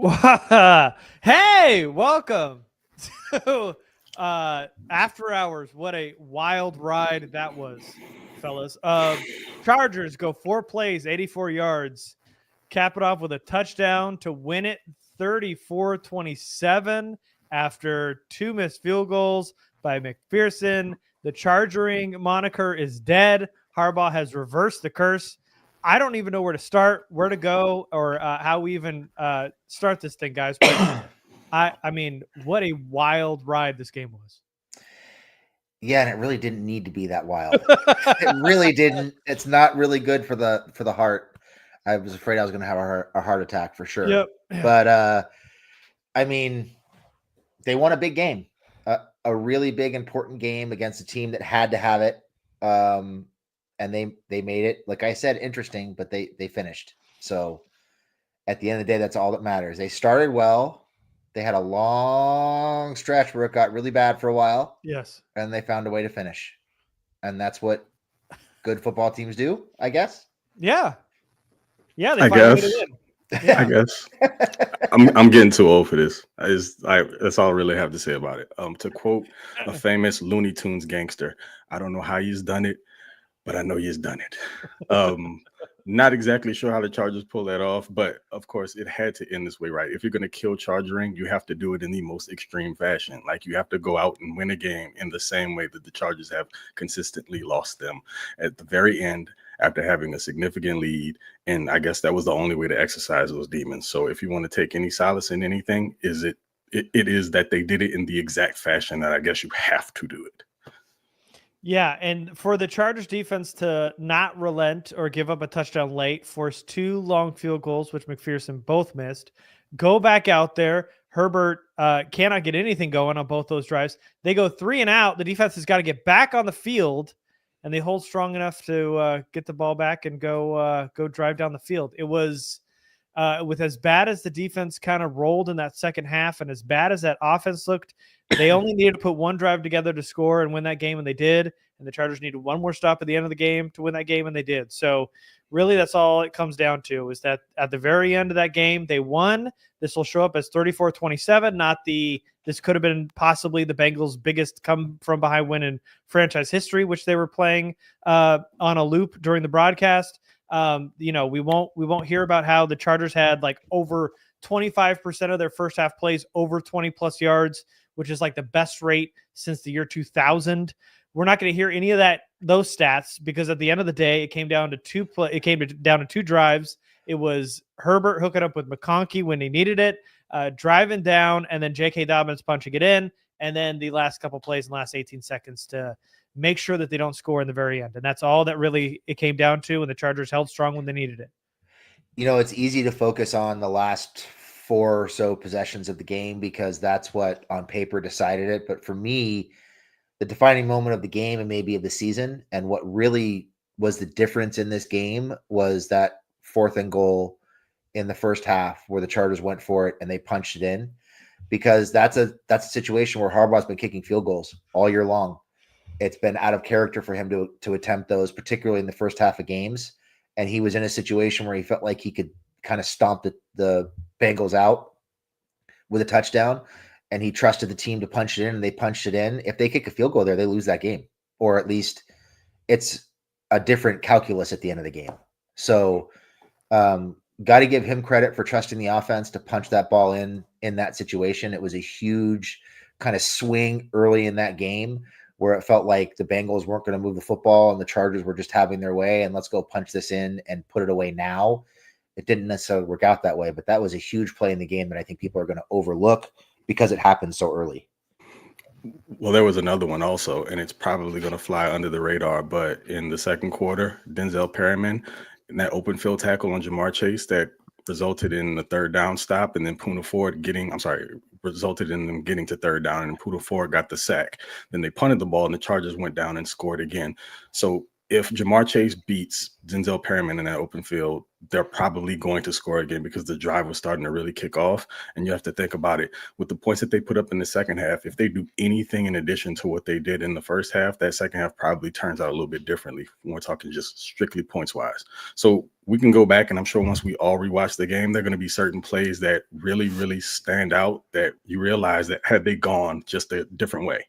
Hey, welcome to After Hours. What a wild ride that was, fellas. Chargers go 4 plays, 84 yards, cap it off with a touchdown to win it 34-27 after two missed field goals by McPherson. The Chargering moniker is dead. Harbaugh has reversed the curse. I don't even know where to start, where to go, or how we even start this thing, guys. But I mean, what a wild ride this game was. Yeah, and it really didn't need to be that wild. It really didn't. It's not really good for the heart. I was afraid I was going to have a heart attack for sure. Yep. But I mean, they won a big game, a really big important game against a team that had to have it. And they made it, like I said, interesting, but they finished. So at the end of the day, that's all that matters. They started well. They had a long stretch where it got really bad for a while. Yes. And they found a way to finish. And that's what good football teams do, I guess. Yeah. Yeah, they I find a way guess. to win. Yeah. I guess. I'm getting too old for this. That's all I really have to say about it. To quote a famous Looney Tunes gangster, I don't know how he's done it, but I know he's done it. Not exactly sure how the Chargers pull that off, but of course it had to end this way, right? If you're going to kill Chargering, you have to do it in the most extreme fashion. Like you have to go out and win a game in the same way that the Chargers have consistently lost them at the very end after having a significant lead. And I guess that was the only way to exercise those demons. So if you want to take any solace in anything, it is that they did it in the exact fashion that I guess you have to do it. Yeah, and for the Chargers defense to not relent or give up a touchdown late, force two long field goals, which McPherson both missed, go back out there. Herbert cannot get anything going on both those drives. They go 3 and out. The defense has got to get back on the field, and they hold strong enough to get the ball back and go drive down the field. It was with as bad as the defense kind of rolled in that second half and as bad as that offense looked, they only needed to put one drive together to score and win that game, and they did. And the Chargers needed one more stop at the end of the game to win that game, and they did. So really that's all it comes down to, is that at the very end of that game, they won. This will show up as 34-27, not this could have been possibly the Bengals' biggest come from behind win in franchise history, which they were playing on a loop during the broadcast. We won't hear about how the Chargers had like over 25% of their first half plays over 20 plus yards, which is like the best rate since the year 2000. We're not going to hear any of those stats, because at the end of the day, it came down to two drives. It was Herbert hooking up with McConkey when he needed it, driving down, and then J.K. Dobbins punching it in, and then the last couple plays in the last 18 seconds to make sure that they don't score in the very end. And that's all that really it came down to, and the Chargers held strong when they needed it. You know, it's easy to focus on the last 4 or so possessions of the game because that's what on paper decided it. But for me, the defining moment of the game and maybe of the season, and what really was the difference in this game, was that 4th and goal in the first half where the Chargers went for it and they punched it in, because that's a situation where Harbaugh's been kicking field goals all year long. It's been out of character for him to attempt those, particularly in the first half of games. And he was in a situation where he felt like he could kind of stomp the Bengals out with a touchdown, and he trusted the team to punch it in, and they punched it in. If they kick a field goal there, they lose that game, or at least it's a different calculus at the end of the game. So got to give him credit for trusting the offense to punch that ball in that situation. It was a huge kind of swing early in that game where it felt like the Bengals weren't going to move the football and the Chargers were just having their way, and let's go punch this in and put it away now. It didn't necessarily work out that way, but that was a huge play in the game that I think people are going to overlook because it happened so early. Well, there was another one also, and it's probably going to fly under the radar, but in the second quarter, Denzel Perryman, in that open field tackle on Jamar Chase that resulted in the third down stop, and then resulted in them getting to third down, and Poona Ford got the sack. Then they punted the ball, and the Chargers went down and scored again. So if Jamar Chase beats Denzel Perryman in that open field, they're probably going to score again because the drive was starting to really kick off. And you have to think about it. With the points that they put up in the second half, if they do anything in addition to what they did in the first half, that second half probably turns out a little bit differently when we're talking just strictly points-wise. So we can go back, and I'm sure once we all rewatch the game, there are going to be certain plays that really, really stand out that you realize that had they gone just a different way,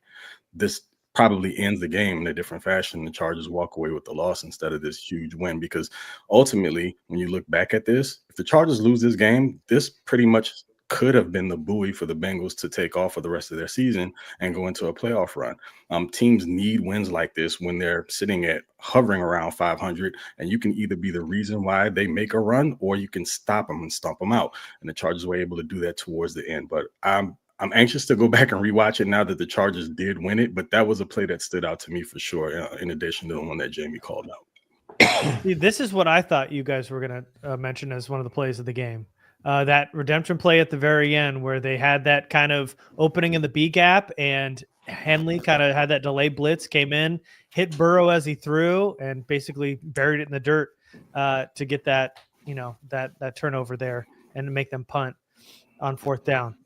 this probably ends the game in a different fashion. The Chargers walk away with the loss instead of this huge win, because ultimately, when you look back at this, if the Chargers lose this game, this pretty much could have been the buoy for the Bengals to take off for the rest of their season and go into a playoff run. Teams need wins like this when they're sitting at hovering around 500, and you can either be the reason why they make a run or you can stop them and stomp them out. And the Chargers were able to do that towards the end. But I'm anxious to go back and rewatch it now that the Chargers did win it, but that was a play that stood out to me for sure, in addition to the one that Jamie called out. See, this is what I thought you guys were going to mention as one of the plays of the game. That redemption play at the very end where they had that kind of opening in the B gap, and Henley kind of had that delayed blitz, came in, hit Burrow as he threw, and basically buried it in the dirt to get that, that turnover there and to make them punt on fourth down.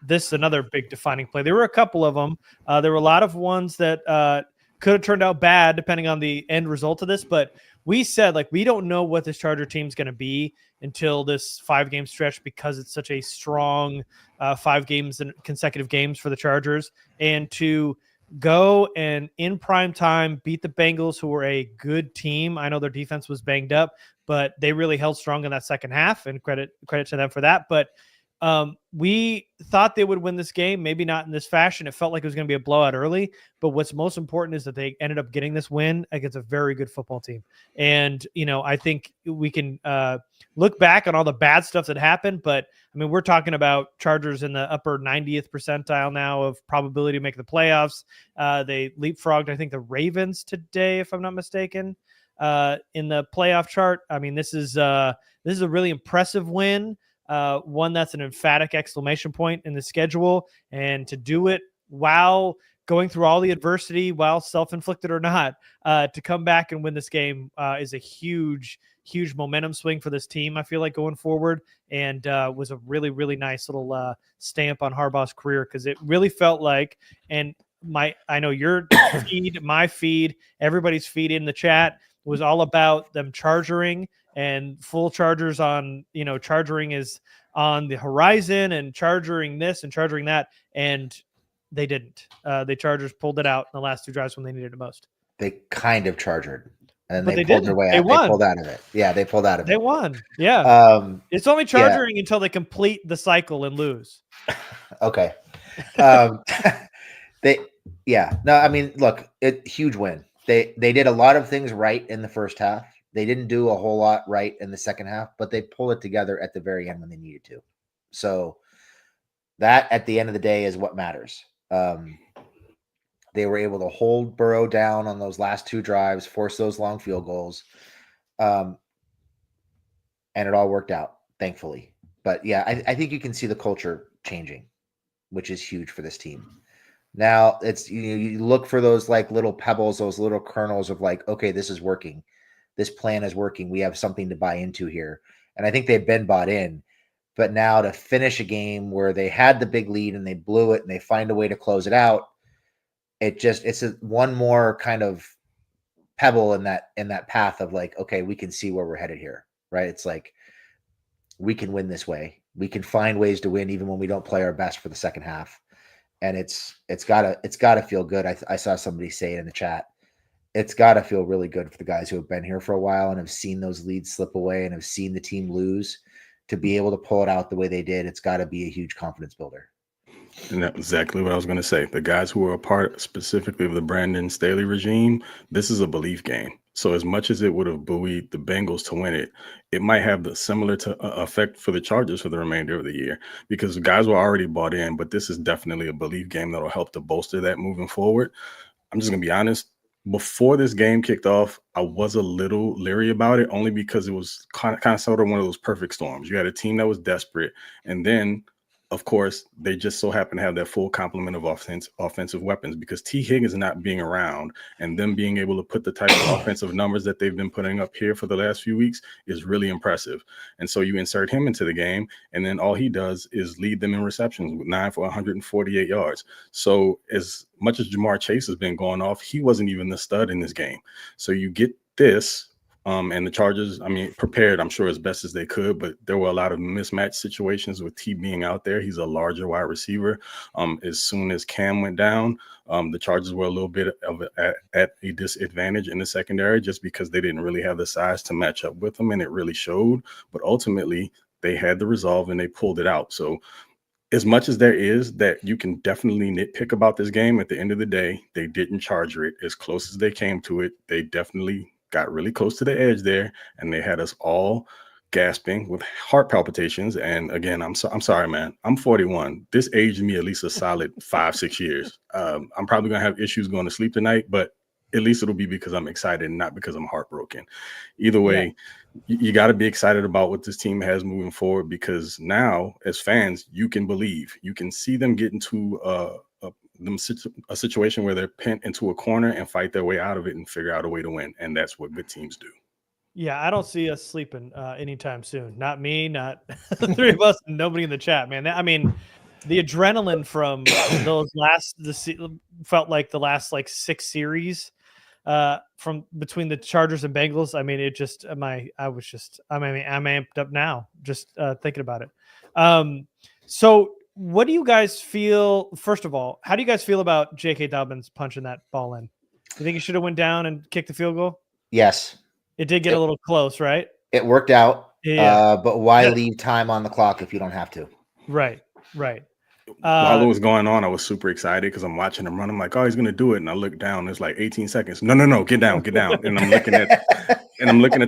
This is another big defining play. There were a couple of them. There were a lot of ones that could have turned out bad depending on the end result of this, but we said, we don't know what this Charger team's going to be until this 5-game stretch, because it's such a strong 5 games and consecutive games for the Chargers. And to go and in prime time beat the Bengals, who were a good team. I know their defense was banged up, but they really held strong in that second half, and credit to them for that. But we thought they would win this game, maybe not in this fashion. It felt like it was going to be a blowout early, but what's most important is that they ended up getting this win against a very good football team. And, I think we can look back on all the bad stuff that happened, but I mean, we're talking about Chargers in the upper 90th percentile now of probability to make the playoffs. They leapfrogged, I think, the Ravens today, if I'm not mistaken, in the playoff chart. I mean, this is a really impressive win. One that's an emphatic exclamation point in the schedule, and to do it while going through all the adversity, while self-inflicted or not, to come back and win this game is a huge momentum swing for this team, I feel like, going forward, and was a really, really nice little stamp on Harbaugh's career, because it really felt like, and I know your feed, my feed, everybody's feed in the chat was all about them chargering, and full Chargers on, chargering is on the horizon, and chargering this and chargering that. And they didn't. The Chargers pulled it out in the last 2 drives when they needed it most. They kind of chargered, and But they pulled their way out. They pulled out of it. Yeah, they pulled out of it. They won. Yeah. It's only charging until they complete the cycle and lose. Okay. Look, huge win. They did a lot of things right in the first half. They didn't do a whole lot right in the second half, but they pulled it together at the very end when they needed to. So that, at the end of the day, is what matters. They were able to hold Burrow down on those last 2 drives, force those long field goals, and it all worked out, thankfully. But yeah, I think you can see the culture changing, which is huge for this team. Now it's, you look for those little pebbles, those little kernels of okay, this is working. This plan is working. We have something to buy into here. And I think they've been bought in. But now to finish a game where they had the big lead and they blew it and they find a way to close it out, it's one more kind of pebble in that path of okay, we can see where we're headed here, right? It's we can win this way. We can find ways to win even when we don't play our best for the second half. And it's gotta feel good. I saw somebody say it in the chat. It's got to feel really good for the guys who have been here for a while and have seen those leads slip away and have seen the team lose, to be able to pull it out the way they did. It's got to be a huge confidence builder. And that's exactly what I was going to say. The guys who are a part specifically of the Brandon Staley regime, this is a belief game. So as much as it would have buoyed the Bengals to win it, it might have the similar effect for the Chargers for the remainder of the year, because the guys were already bought in, but this is definitely a belief game that will help to bolster that moving forward. I'm just going to be honest. Before this game kicked off, I was a little leery about it, only because it was kind of sort of one of those perfect storms. You had a team that was desperate, and then of course, they just so happen to have that full complement of offensive weapons, because T. Higgins not being around and them being able to put the type of offensive numbers that they've been putting up here for the last few weeks is really impressive. And so you insert him into the game, and then all he does is lead them in receptions with 9 for 148 yards. So as much as Jamar Chase has been going off, he wasn't even the stud in this game. So you get this. And the Chargers, I mean, prepared, I'm sure, as best as they could, but there were a lot of mismatch situations with T being out there. He's a larger wide receiver. As soon as Cam went down, the Chargers were a little bit at a disadvantage in the secondary, just because they didn't really have the size to match up with them, and it really showed. But ultimately, they had the resolve and they pulled it out. So as much as there is that you can definitely nitpick about this game, at the end of the day, they didn't Charger it. As close as they came to it, they definitely got really close to the edge there, and they had us all gasping with heart palpitations. And again, I'm sorry, man. I'm 41. This aged me at least a solid 5-6 years. I'm probably gonna have issues going to sleep tonight, but at least it'll be because I'm excited and not because I'm heartbroken. Either way, you got to be excited about what this team has moving forward, because now, as fans, you can believe, you can see them get into a situation where they're pent into a corner and fight their way out of it and figure out a way to win. And that's what good teams do. Yeah, I don't see us sleeping anytime soon. Not me, not the three of us, and nobody in the chat, man. I mean, the adrenaline from felt like the last like 6 series from between the Chargers and Bengals. I mean, it just I'm amped up now just thinking about it. So what do you guys feel? First of all, how do you guys feel about J.K. Dobbins punching that ball in? You think he should have went down and kicked the field goal? Yes. It did get a little close, right? It worked out. Yeah. But why leave time on the clock if you don't have to? Right. While it was going on, I was super excited because I'm watching him run. I'm like, oh, he's gonna do it. And I look down, there's like 18 seconds. No, get down. And I'm looking at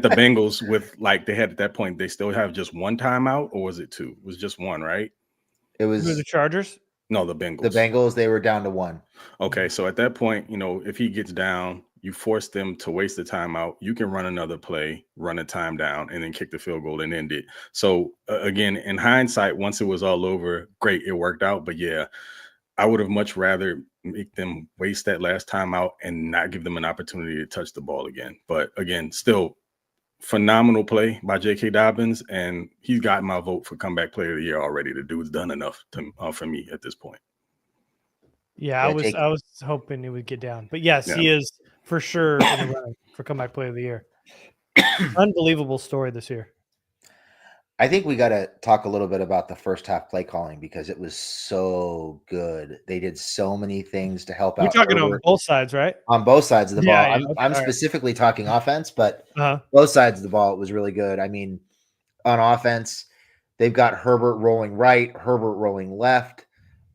the Bengals with, like, they had at that point, they still have just one timeout, or was it 2? It was just 1, right? It was the Chargers? No, the Bengals. The Bengals, they were down to 1. Okay, so at that point, if he gets down, you force them to waste the timeout. You can run another play, run a time down, and then kick the field goal and end it. So again, in hindsight, once it was all over, great, it worked out. But yeah, I would have much rather make them waste that last timeout and not give them an opportunity to touch the ball again. But again, still phenomenal play by J.K. Dobbins, and he's got my vote for comeback player of the year already. The dude's done enough for me at this point. Yeah, I was hoping it would get down, but yes, he is for sure in the running for comeback player of the year. Unbelievable story this year. I think we got to talk a little bit about the first half play calling, because it was so good. They did so many things to help out. You're talking on both sides, right? On both sides of the ball. Yeah, I'm specifically talking offense, but both sides of the ball, it was really good. I mean, on offense, they've got Herbert rolling right, Herbert rolling left.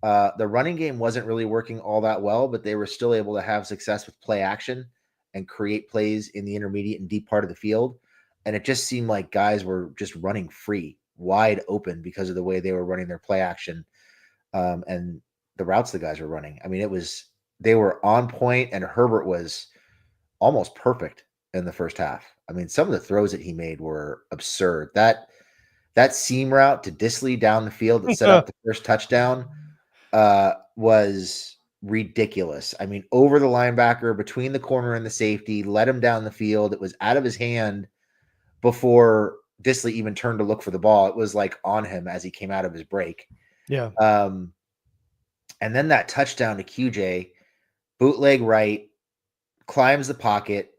The running game wasn't really working all that well, but they were still able to have success with play action and create plays in the intermediate and deep part of the field. And it just seemed like guys were just running free, wide open, because of the way they were running their play action and the routes the guys were running. I mean, they were on point, and Herbert was almost perfect in the first half. I mean, some of the throws that he made were absurd. That seam route to Disley down the field that set up the first touchdown was ridiculous. I mean, over the linebacker, between the corner and the safety, let him down the field. It was out of his hand before Disley even turned to look for the ball. It was like on him as he came out of his break. Yeah. And then that touchdown to QJ, bootleg right, climbs the pocket,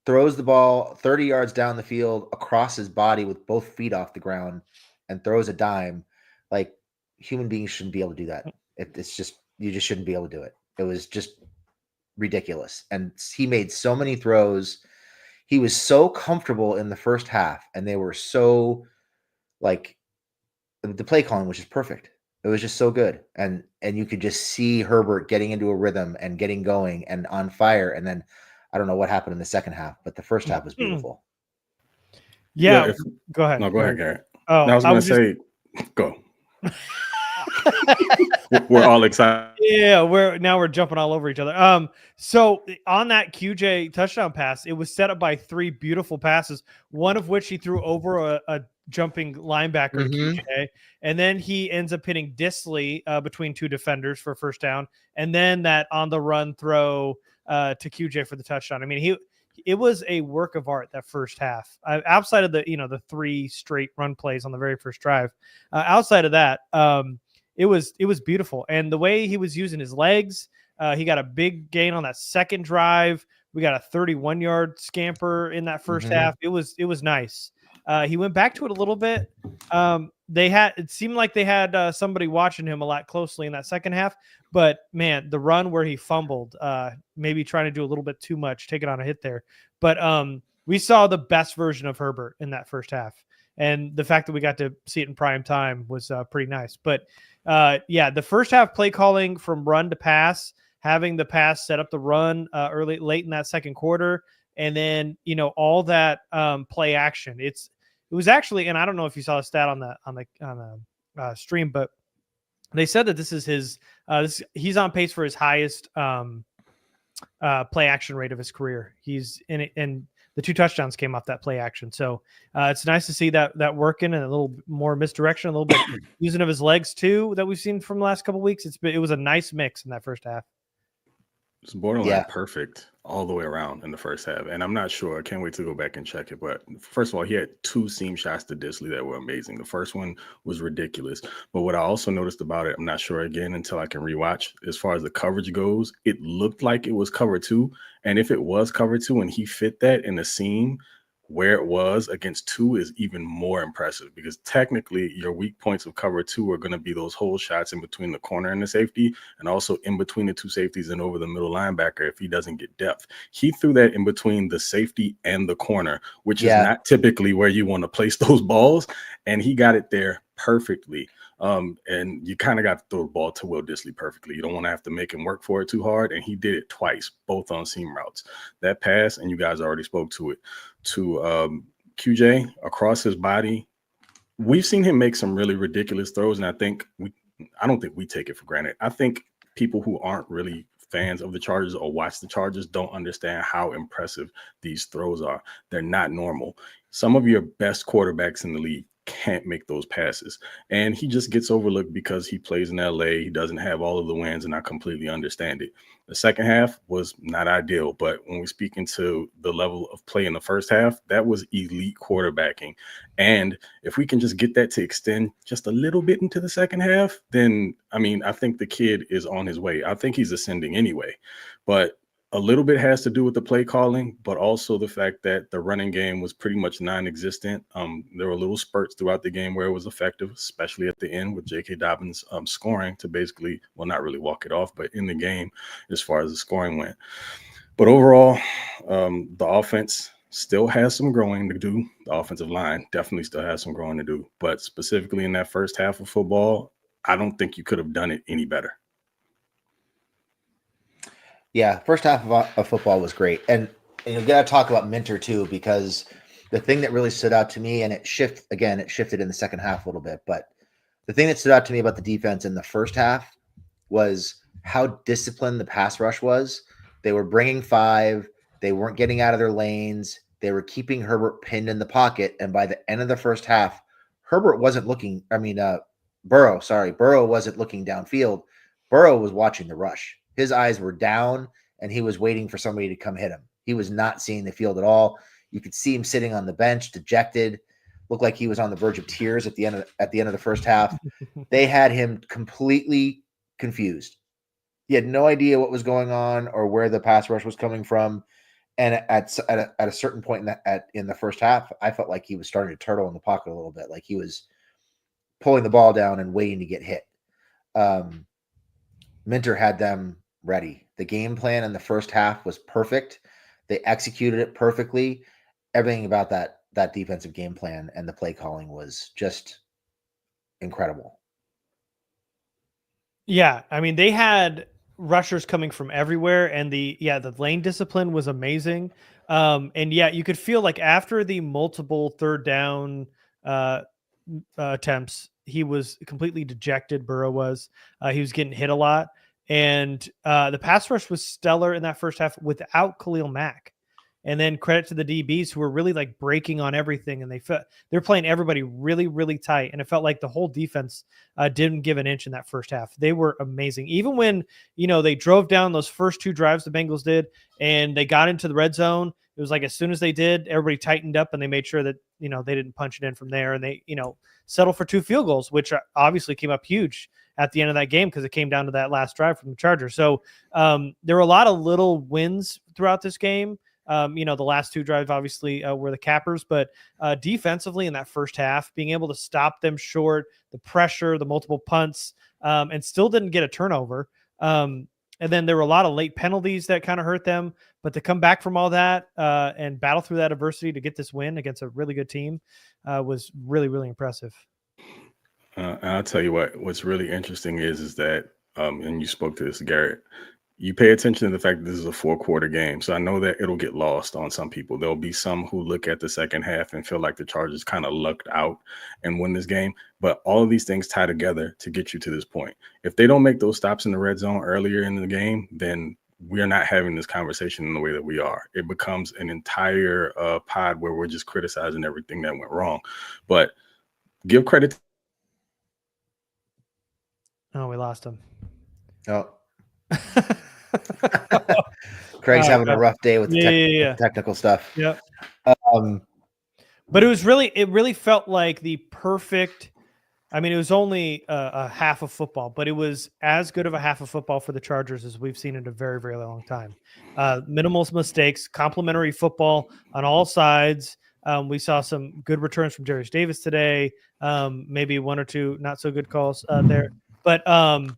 throws the ball 30 yards down the field across his body with both feet off the ground, and throws a dime. Like, human beings shouldn't be able to do that. It's just, you just shouldn't be able to do it. It was just ridiculous. And he made so many throws. He was so comfortable in the first half, and they were so, like, the play calling was just perfect. It was just so good. And you could just see Herbert getting into a rhythm and getting going and on fire. And then I don't know what happened in the second half, but the first half was beautiful. Yeah. Go ahead. No, go ahead, Garrett. Oh, I was going to say, go. We're all excited. Yeah, we're jumping all over each other. So on that QJ touchdown pass, it was set up by 3 beautiful passes, one of which he threw over jumping linebacker Mhm. QJ, and then he ends up hitting Disley between two defenders for first down, and then that on the run throw to QJ for the touchdown. I mean, it was a work of art that first half. Outside of the 3 straight run plays on the very first drive, outside of that, it was beautiful, and the way he was using his legs, he got a big gain on that second drive. We got a 31-yard scamper in that first Mhm. half. It was nice. He went back to it a little bit. It seemed like they had somebody watching him a lot closely in that second half. But man, the run where he fumbled, maybe trying to do a little bit too much, taking on a hit there. But we saw the best version of Herbert in that first half, and the fact that we got to see it in prime time was pretty nice. But the first half play calling from run to pass, having the pass set up the run late in that second quarter, and then all that play action. It was actually, and I don't know if you saw a stat on the stream, but they said that this is his. He's on pace for his highest play action rate of his career. He's in it, and the 2 touchdowns came off that play action. So it's nice to see that working, and a little more misdirection, a little bit using of his legs too that we've seen from the last couple of weeks. It was a nice mix in that first half. It's borderline Yeah. perfect all the way around in the first half. And I'm not sure. I can't wait to go back and check it. But first of all, he had 2 seam shots to Disley that were amazing. The first one was ridiculous. But what I also noticed about it, I'm not sure again until I can rewatch, as far as the coverage goes, it looked like it was cover 2. And if it was cover 2 and he fit that in the seam where it was against 2 is even more impressive, because technically your weak points of cover 2 are going to be those hole shots in between the corner and the safety, and also in between the 2 safeties and over the middle linebacker if he doesn't get depth. He threw that in between the safety and the corner, which is not typically where you want to place those balls, and he got it there perfectly. And you kind of got to throw the ball to Will Disley perfectly. You don't want to have to make him work for it too hard, and he did it twice, both on seam routes. That pass, and you guys already spoke to it, to QJ across his body. We've seen him make some really ridiculous throws, and I don't think we take it for granted. I think people who aren't really fans of the Chargers or watch the Chargers don't understand how impressive these throws are. They're not normal. Some of your best quarterbacks in the league can't make those passes, and he just gets overlooked because he plays in LA. He doesn't have all of the wins, and I completely understand it. The second half was not ideal, but when we speak into the level of play in the first half, that was elite quarterbacking. And if we can just get that to extend just a little bit into the second half, then I think the kid is on his way. I think he's ascending anyway, but a little bit has to do with the play calling, but also the fact that the running game was pretty much non-existent. There were little spurts throughout the game where it was effective, especially at the end with J.K. Dobbins scoring to basically, well, not really walk it off, but in the game as far as the scoring went. But overall, the offense still has some growing to do. The offensive line definitely still has some growing to do. But specifically in that first half of football, I don't think you could have done it any better. Yeah, first half of football was great. And you got to talk about Minter too, because the thing that really stood out to me, and it shifted in the second half a little bit, but the thing that stood out to me about the defense in the first half was how disciplined the pass rush was. They were bringing 5. They weren't getting out of their lanes. They were keeping Herbert pinned in the pocket. And by the end of the first half, Burrow wasn't looking downfield. Burrow was watching the rush. His eyes were down, and he was waiting for somebody to come hit him. He was not seeing the field at all. You could see him sitting on the bench, dejected, looked like he was on the verge of tears at the end of the first half. They had him completely confused. He had no idea what was going on or where the pass rush was coming from. And at a certain point in the first half, I felt like he was starting to turtle in the pocket a little bit, like he was pulling the ball down and waiting to get hit. Minter had them ready. The game plan in the first half was perfect. They executed it perfectly. Everything about that defensive game plan and the play calling was just incredible. Yeah, they had rushers coming from everywhere, and the lane discipline was amazing. And you could feel like after the multiple third down attempts, he was completely dejected. Burrow was. He was getting hit a lot, and the pass rush was stellar in that first half without Khalil Mack. And then credit to the DBs who were really like breaking on everything, and they're playing everybody really, really tight. And it felt like the whole defense didn't give an inch in that first half. They were amazing. Even when, they drove down those first 2 drives the Bengals did, and they got into the red zone, it was like as soon as they did, everybody tightened up and they made sure that, they didn't punch it in from there. And they, settled for 2 field goals, which obviously came up huge at the end of that game because it came down to that last drive from the Chargers. So there were a lot of little wins throughout this game. The last 2 drives obviously were the cappers, but defensively in that first half, being able to stop them short, the pressure, the multiple punts, and still didn't get a turnover. And then there were a lot of late penalties that kind of hurt them, but to come back from all that and battle through that adversity to get this win against a really good team was really, really impressive. I'll tell you what's really interesting is that, and you spoke to this, Garrett, you pay attention to the fact that this is a 4-quarter game. So I know that it'll get lost on some people. There'll be some who look at the second half and feel like the Chargers kind of lucked out and win this game. But all of these things tie together to get you to this point. If they don't make those stops in the red zone earlier in the game, then we're not having this conversation in the way that we are. It becomes an entire pod where we're just criticizing everything that went wrong. But give credit. Oh, we lost him. Oh. Craig's having a rough day with the technical stuff. Yeah. But it really felt like the perfect. I mean, it was only a half of football, but it was as good of a half of football for the Chargers as we've seen in a very, very long time. Minimal mistakes, complimentary football on all sides. We saw some good returns from Darius Davis today. Maybe 1 or 2 not so good calls there, but out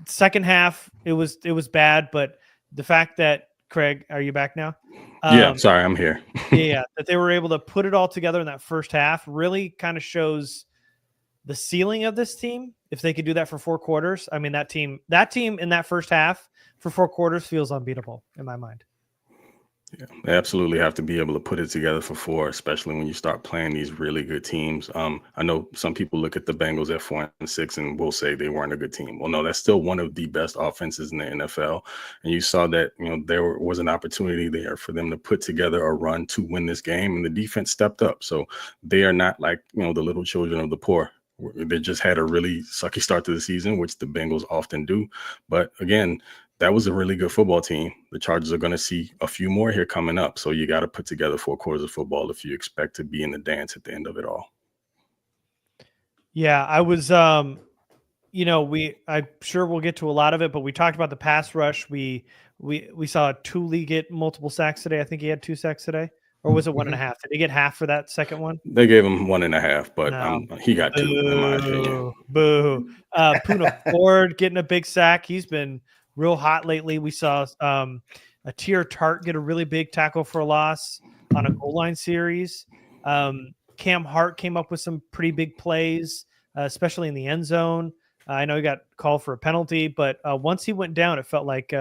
second half it was bad. But the fact that Craig, are you back now? Yeah, sorry, I'm here. That they were able to put it all together in that first half really kind of shows the ceiling of this team. If they could do that for 4 quarters, I mean, that team in that first half for 4 quarters feels unbeatable in my mind. Yeah, they absolutely have to be able to put it together for 4, especially when you start playing these really good teams. I know some people look at the Bengals at 4-6 and will say they weren't a good team. Well, no, that's still one of the best offenses in the NFL. And you saw that, there was an opportunity there for them to put together a run to win this game, and the defense stepped up. So they are not like, the little children of the poor. They just had a really sucky start to the season, which the Bengals often do. But again, that was a really good football team. The Chargers are going to see a few more here coming up. So you got to put together 4 quarters of football if you expect to be in the dance at the end of it all. Yeah, I was, I'm sure we'll get to a lot of it, but we talked about the pass rush. We saw Tooley get multiple sacks today. I think he had 2 sacks today. Or was it 1.5? Did he get half for that second one? They gave him 1.5, but he got 2, in my opinion. Boo. Puna Ford getting a big sack. He's been real hot lately. We saw a Tier Tart get a really big tackle for a loss on a goal line series. Cam Hart came up with some pretty big plays, especially in the end zone. I know he got called for a penalty, but once he went down, it felt like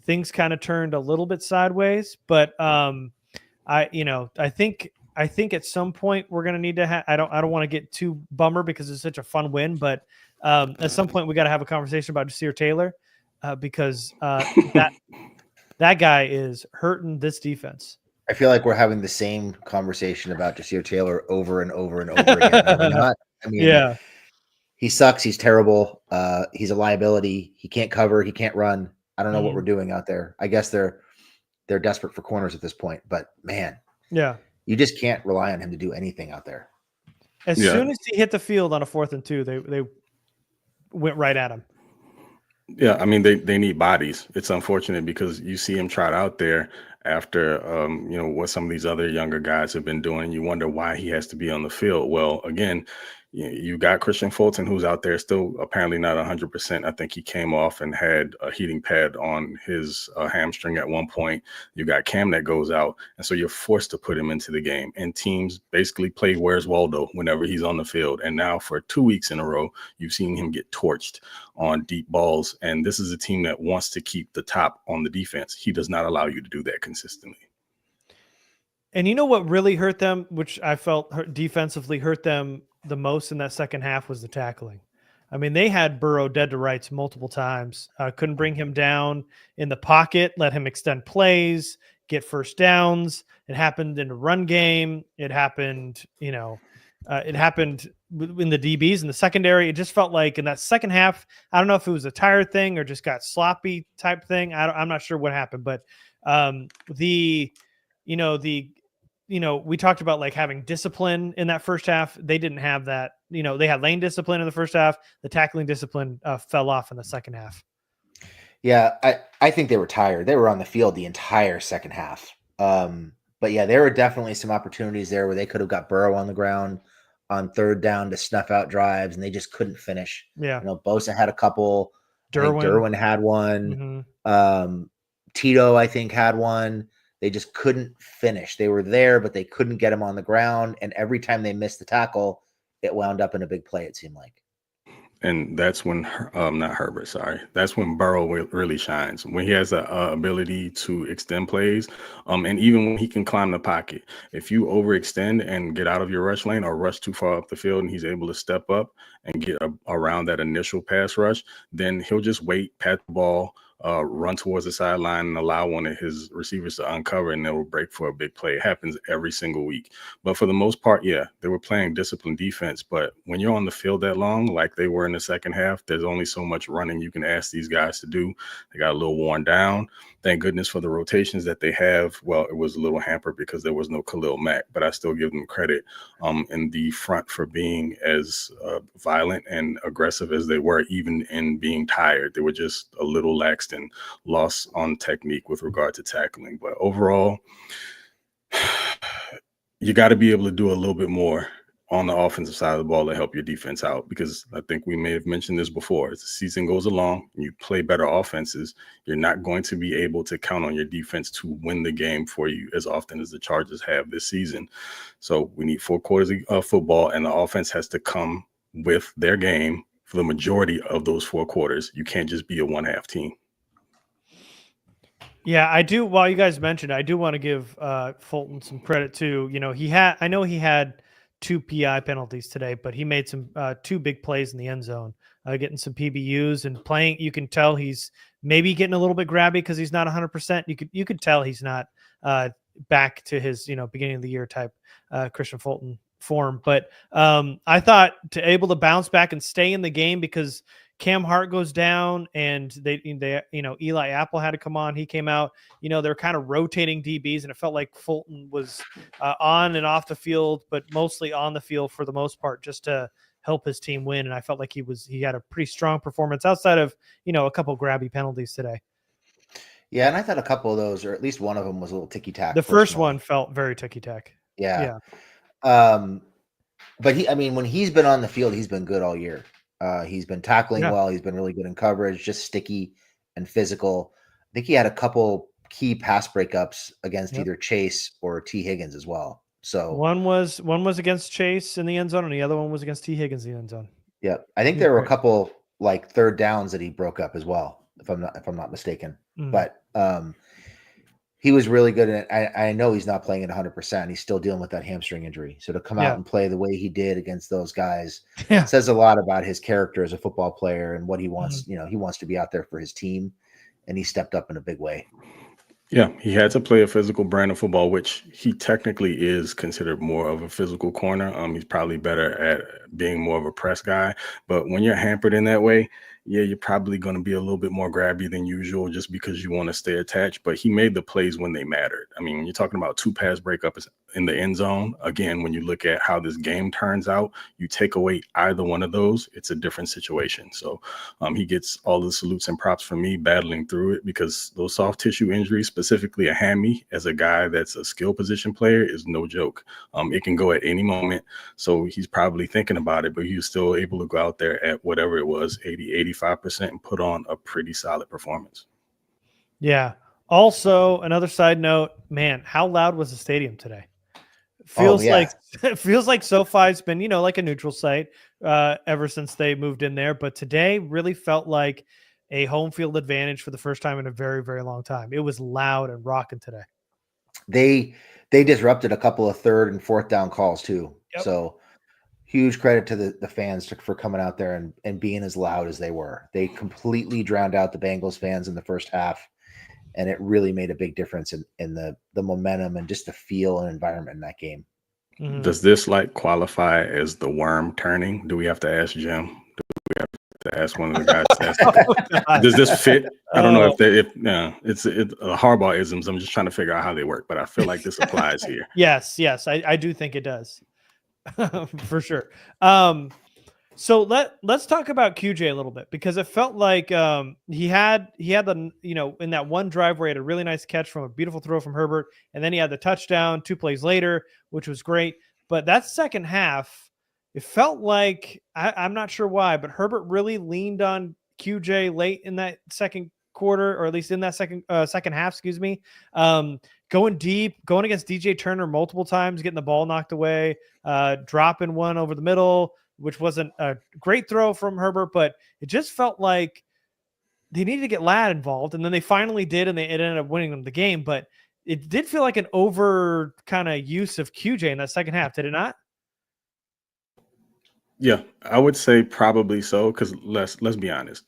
things kind of turned a little bit sideways. But I think at some point we're going to need to have. I don't want to get too bummer because it's such a fun win, but at some point we got to have a conversation about Jasir Taylor. Because that guy is hurting this defense. I feel like we're having the same conversation about Jasir Taylor over and over and over again. Are we not? I mean, he sucks. He's terrible. He's a liability. He can't cover. He can't run. I don't know what we're doing out there. I guess they're desperate for corners at this point. But man, you just can't rely on him to do anything out there. As soon as he hit the field on a 4th and 2, they went right at him. Yeah, I mean, they need bodies. It's unfortunate because you see him trot out there after, what some of these other younger guys have been doing. You wonder why he has to be on the field. Well, again, you got Christian Fulton, who's out there still apparently not 100%. I think he came off and had a heating pad on his hamstring at one point. You got Cam that goes out. And so you're forced to put him into the game. And teams basically play Where's Waldo whenever he's on the field. And now for 2 weeks in a row, you've seen him get torched on deep balls. And this is a team that wants to keep the top on the defense. He does not allow you to do that consistently. And you know what really hurt them, which I felt defensively hurt them the most in that second half, was the tackling. I mean, they had Burrow dead to rights multiple times. Couldn't bring him down in the pocket, let him extend plays, get first downs. It happened in the run game. It happened, it happened in the DBs in the secondary. It just felt like in that second half, I don't know if it was a tired thing or just got sloppy type thing. I'm not sure what happened, but we talked about like having discipline in that first half. They didn't have that. They had lane discipline in the first half. The tackling discipline fell off in the second half. Yeah, I think they were tired. They were on the field the entire second half. But yeah, there were definitely some opportunities there where they could have got Burrow on the ground on third down to snuff out drives, and they just couldn't finish. Yeah. Bosa had a couple. I think Derwin had one. Mm-hmm. Tito, I think, had one. They just couldn't finish. They were there, but they couldn't get him on the ground. And every time they missed the tackle, it wound up in a big play, it seemed like. And that's when, not Herbert, sorry. That's when Burrow really shines. When he has the ability to extend plays, and even when he can climb the pocket. If you overextend and get out of your rush lane or rush too far up the field and he's able to step up and get around that initial pass rush, then he'll just wait, pat the ball, run towards the sideline and allow one of his receivers to uncover, and they will break for a big play. It happens every single week. But for the most part, yeah, they were playing disciplined defense. But when you're on the field that long, like they were in the second half, there's only so much running you can ask these guys to do. They got a little worn down. Thank goodness for the rotations that they have. Well, it was a little hampered because there was no Khalil Mack, but I still give them credit in the front for being as violent and aggressive as they were, even in being tired. They were just a little lax and lost on technique with regard to tackling. But overall, you got to be able to do a little bit more on the offensive side of the ball to help your defense out, because I think we may have mentioned this before. As the season goes along and you play better offenses, you're not going to be able to count on your defense to win the game for you as often as the Chargers have this season. So we need 4 quarters of football, and the offense has to come with their game for the majority of those 4 quarters. You can't just be a one-half team. Yeah, I do. While you guys mentioned, I do want to give Fulton some credit too. I know he had 2 PI penalties today, but he made some 2 big plays in the end zone, getting some PBUs and playing. You can tell he's maybe getting a little bit grabby because he's not 100%. You could tell he's not back to his beginning of the year type Christian Fulton form. But I thought to able to bounce back and stay in the game, because Cam Hart goes down and they Eli Apple had to come on. He came out. They're kind of rotating DBs, and it felt like Fulton was on and off the field, but mostly on the field for the most part, just to help his team win. And I felt like he had a pretty strong performance outside of a couple grabby penalties today. Yeah, and I thought a couple of those, or at least one of them, was a little ticky-tack. The first one felt very ticky-tack. Yeah. But when he's been on the field, he's been good all year. He's been tackling well. He's been really good in coverage, just sticky and physical. I think he had a couple key pass breakups against either Chase or T. Higgins as well. So one was against Chase in the end zone, and the other one was against T. Higgins in the end zone. Yeah, I think there were a couple like third downs that he broke up as well, if I'm not mistaken. Mm. But he was really good at it. I know he's not playing at 100%. He's still dealing with that hamstring injury. So to come out and play the way he did against those guys says a lot about his character as a football player and what he wants. He wants to be out there for his team, and he stepped up in a big way. Yeah, he had to play a physical brand of football, which he technically is considered more of a physical corner. He's probably better at being more of a press guy. But when you're hampered in that way, yeah, you're probably going to be a little bit more grabby than usual just because you want to stay attached. But he made the plays when they mattered. I mean, you're talking about 2 pass breakups in the end zone. Again, when you look at how this game turns out, you take away either one of those, it's a different situation. So he gets all the salutes and props from me battling through it, because those soft tissue injuries, specifically a hammy, as a guy that's a skill position player, is no joke. It can go at any moment. So he's probably thinking about it, but he was still able to go out there at whatever it was, 80-85%, and put on a pretty solid performance. Yeah. Also, another side note, man, how loud was the stadium today? Feels like SoFi's been, like a neutral site ever since they moved in there. But today really felt like a home field advantage for the first time in a very, very long time. It was loud and rocking today. They disrupted a couple of 3rd and 4th down calls too. Yep. So huge credit to the fans for coming out there and being as loud as they were. They completely drowned out the Bengals fans in the first half, and it really made a big difference in the momentum and just the feel and environment in that game. Mhm. Does this like qualify as the worm turning? Do we have to ask Jim? Do we have to ask one of the guys? Does this fit? I don't know if it's Harbaugh isms. I'm just trying to figure out how they work, but I feel like this applies here. Yes, I do think it does. For sure. So let's talk about QJ a little bit, because it felt like he had the, in that one drive where he had a really nice catch from a beautiful throw from Herbert, and then he had the touchdown 2 plays later, which was great. But that second half, it felt like I'm not sure why, but Herbert really leaned on QJ late in that second quarter, or at least in that second half, excuse me. Going deep, going against DJ Turner multiple times, getting the ball knocked away, dropping one over the middle, which wasn't a great throw from Herbert, but it just felt like they needed to get Ladd involved, and then they finally did, and it ended up winning them the game. But it did feel like an over kind of use of QJ in that second half, did it not? Yeah, I would say probably so, because let's be honest.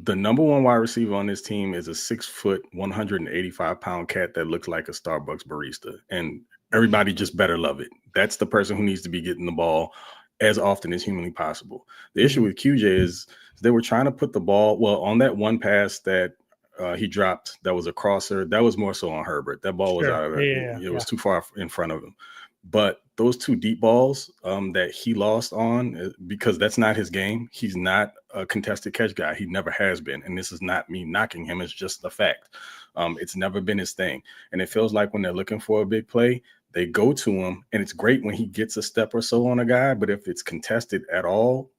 The number one wide receiver on this team is a 6 foot, 185-pound cat that looks like a Starbucks barista, and everybody just better love it. That's the person who needs to be getting the ball as often as humanly possible. The issue with QJ is they were trying to put the ball, on that one pass that he dropped, that was a crosser. That was more so on Herbert. That ball was out of it. It was too far in front of him. But those 2 deep balls that he lost on, because that's not his game. He's not a contested catch guy. He never has been. And this is not me knocking him. It's just the fact. It's never been his thing. And it feels like when they're looking for a big play, they go to him. And it's great when he gets a step or so on a guy. But if it's contested at all,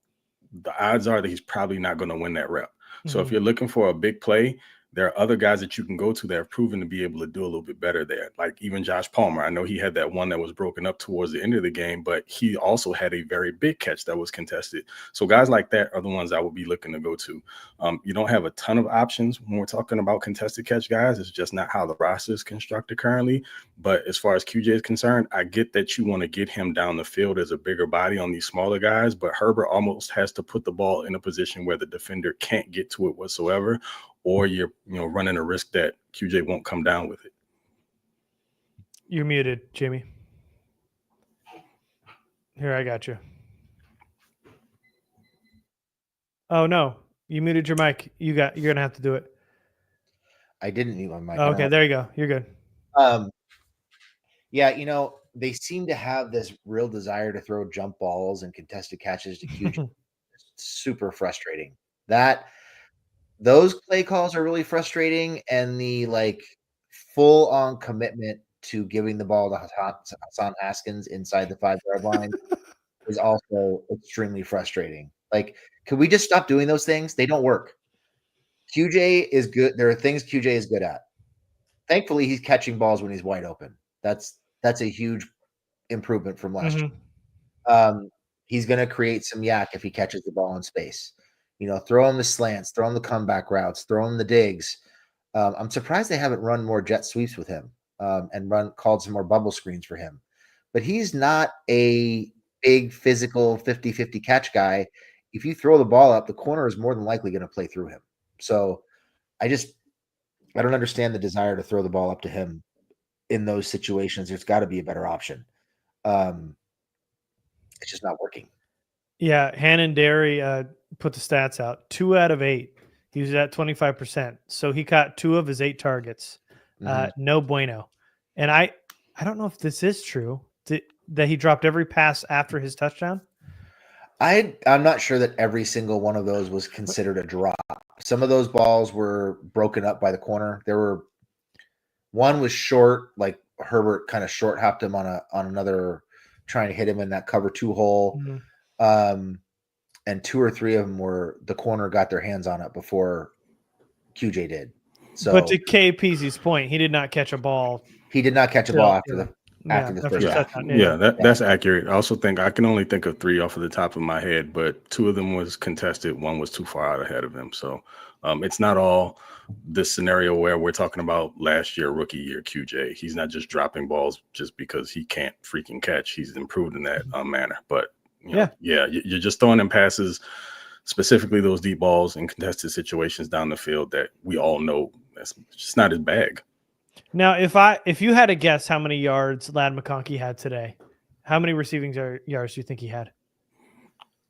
the odds are that he's probably not going to win that rep. So if you're looking for a big play, there are other guys that you can go to that have proven to be able to do a little bit better there. Like even Josh Palmer. I know he had that one that was broken up towards the end of the game, but he also had a very big catch that was contested. So guys like that are the ones I would be looking to go to. You don't have a ton of options when we're talking about contested catch guys. It's just not how the roster is constructed currently. But as far as QJ is concerned, I get that you want to get him down the field as a bigger body on these smaller guys, but Herbert almost has to put the ball in a position where the defender can't get to it whatsoever, or you're running a risk that QJ won't come down with it. You're muted, Jamie. Here, I got you. Oh no, you muted your mic. You're gonna have to do it. I didn't mute my mic. Okay, there you go. You're good. Yeah, they seem to have this real desire to throw jump balls and contested catches to QJ. Super frustrating. Those play calls are really frustrating, and the full on commitment to giving the ball to Hassan Haskins inside the 5-yard line is also extremely frustrating. Could we just stop doing those things? They don't work. QJ is good. There are things QJ is good at. Thankfully, he's catching balls when he's wide open. That's a huge improvement from last year. He's going to create some yak if he catches the ball in space. Throw him the slants, throw him the comeback routes, throw him the digs. I'm surprised they haven't run more jet sweeps with him and called some more bubble screens for him. But he's not a big physical 50-50 catch guy. If you throw the ball up, the corner is more than likely going to play through him. So I don't understand the desire to throw the ball up to him in those situations. There's got to be a better option. It's just not working. Yeah, Hannon Derry put the stats out. 2 out of 8. He was at 25%. So he caught 2 of his 8 targets. No bueno. And I don't know if this is true, that he dropped every pass after his touchdown. I'm not sure that every single one of those was considered a drop. Some of those balls were broken up by the corner. One was short, like Herbert kind of short hopped him on another, trying to hit him in that cover 2 hole. And 2 or 3 of them were the corner got their hands on it before QJ did. So, but to K. Peasy's point, he did not catch a ball. He did not catch a ball after the first half. That's accurate. I also think I can only think of 3 off of the top of my head, but 2 of them was contested. 1 was too far out ahead of him. So it's not all this scenario where we're talking about last year, rookie year QJ. He's not just dropping balls just because he can't freaking catch. He's improved in that manner. But You're just throwing them passes, specifically those deep balls in contested situations down the field that we all know that's just not his bag. Now, if you had to guess how many yards Ladd McConkey had today, how many receiving yards do you think he had?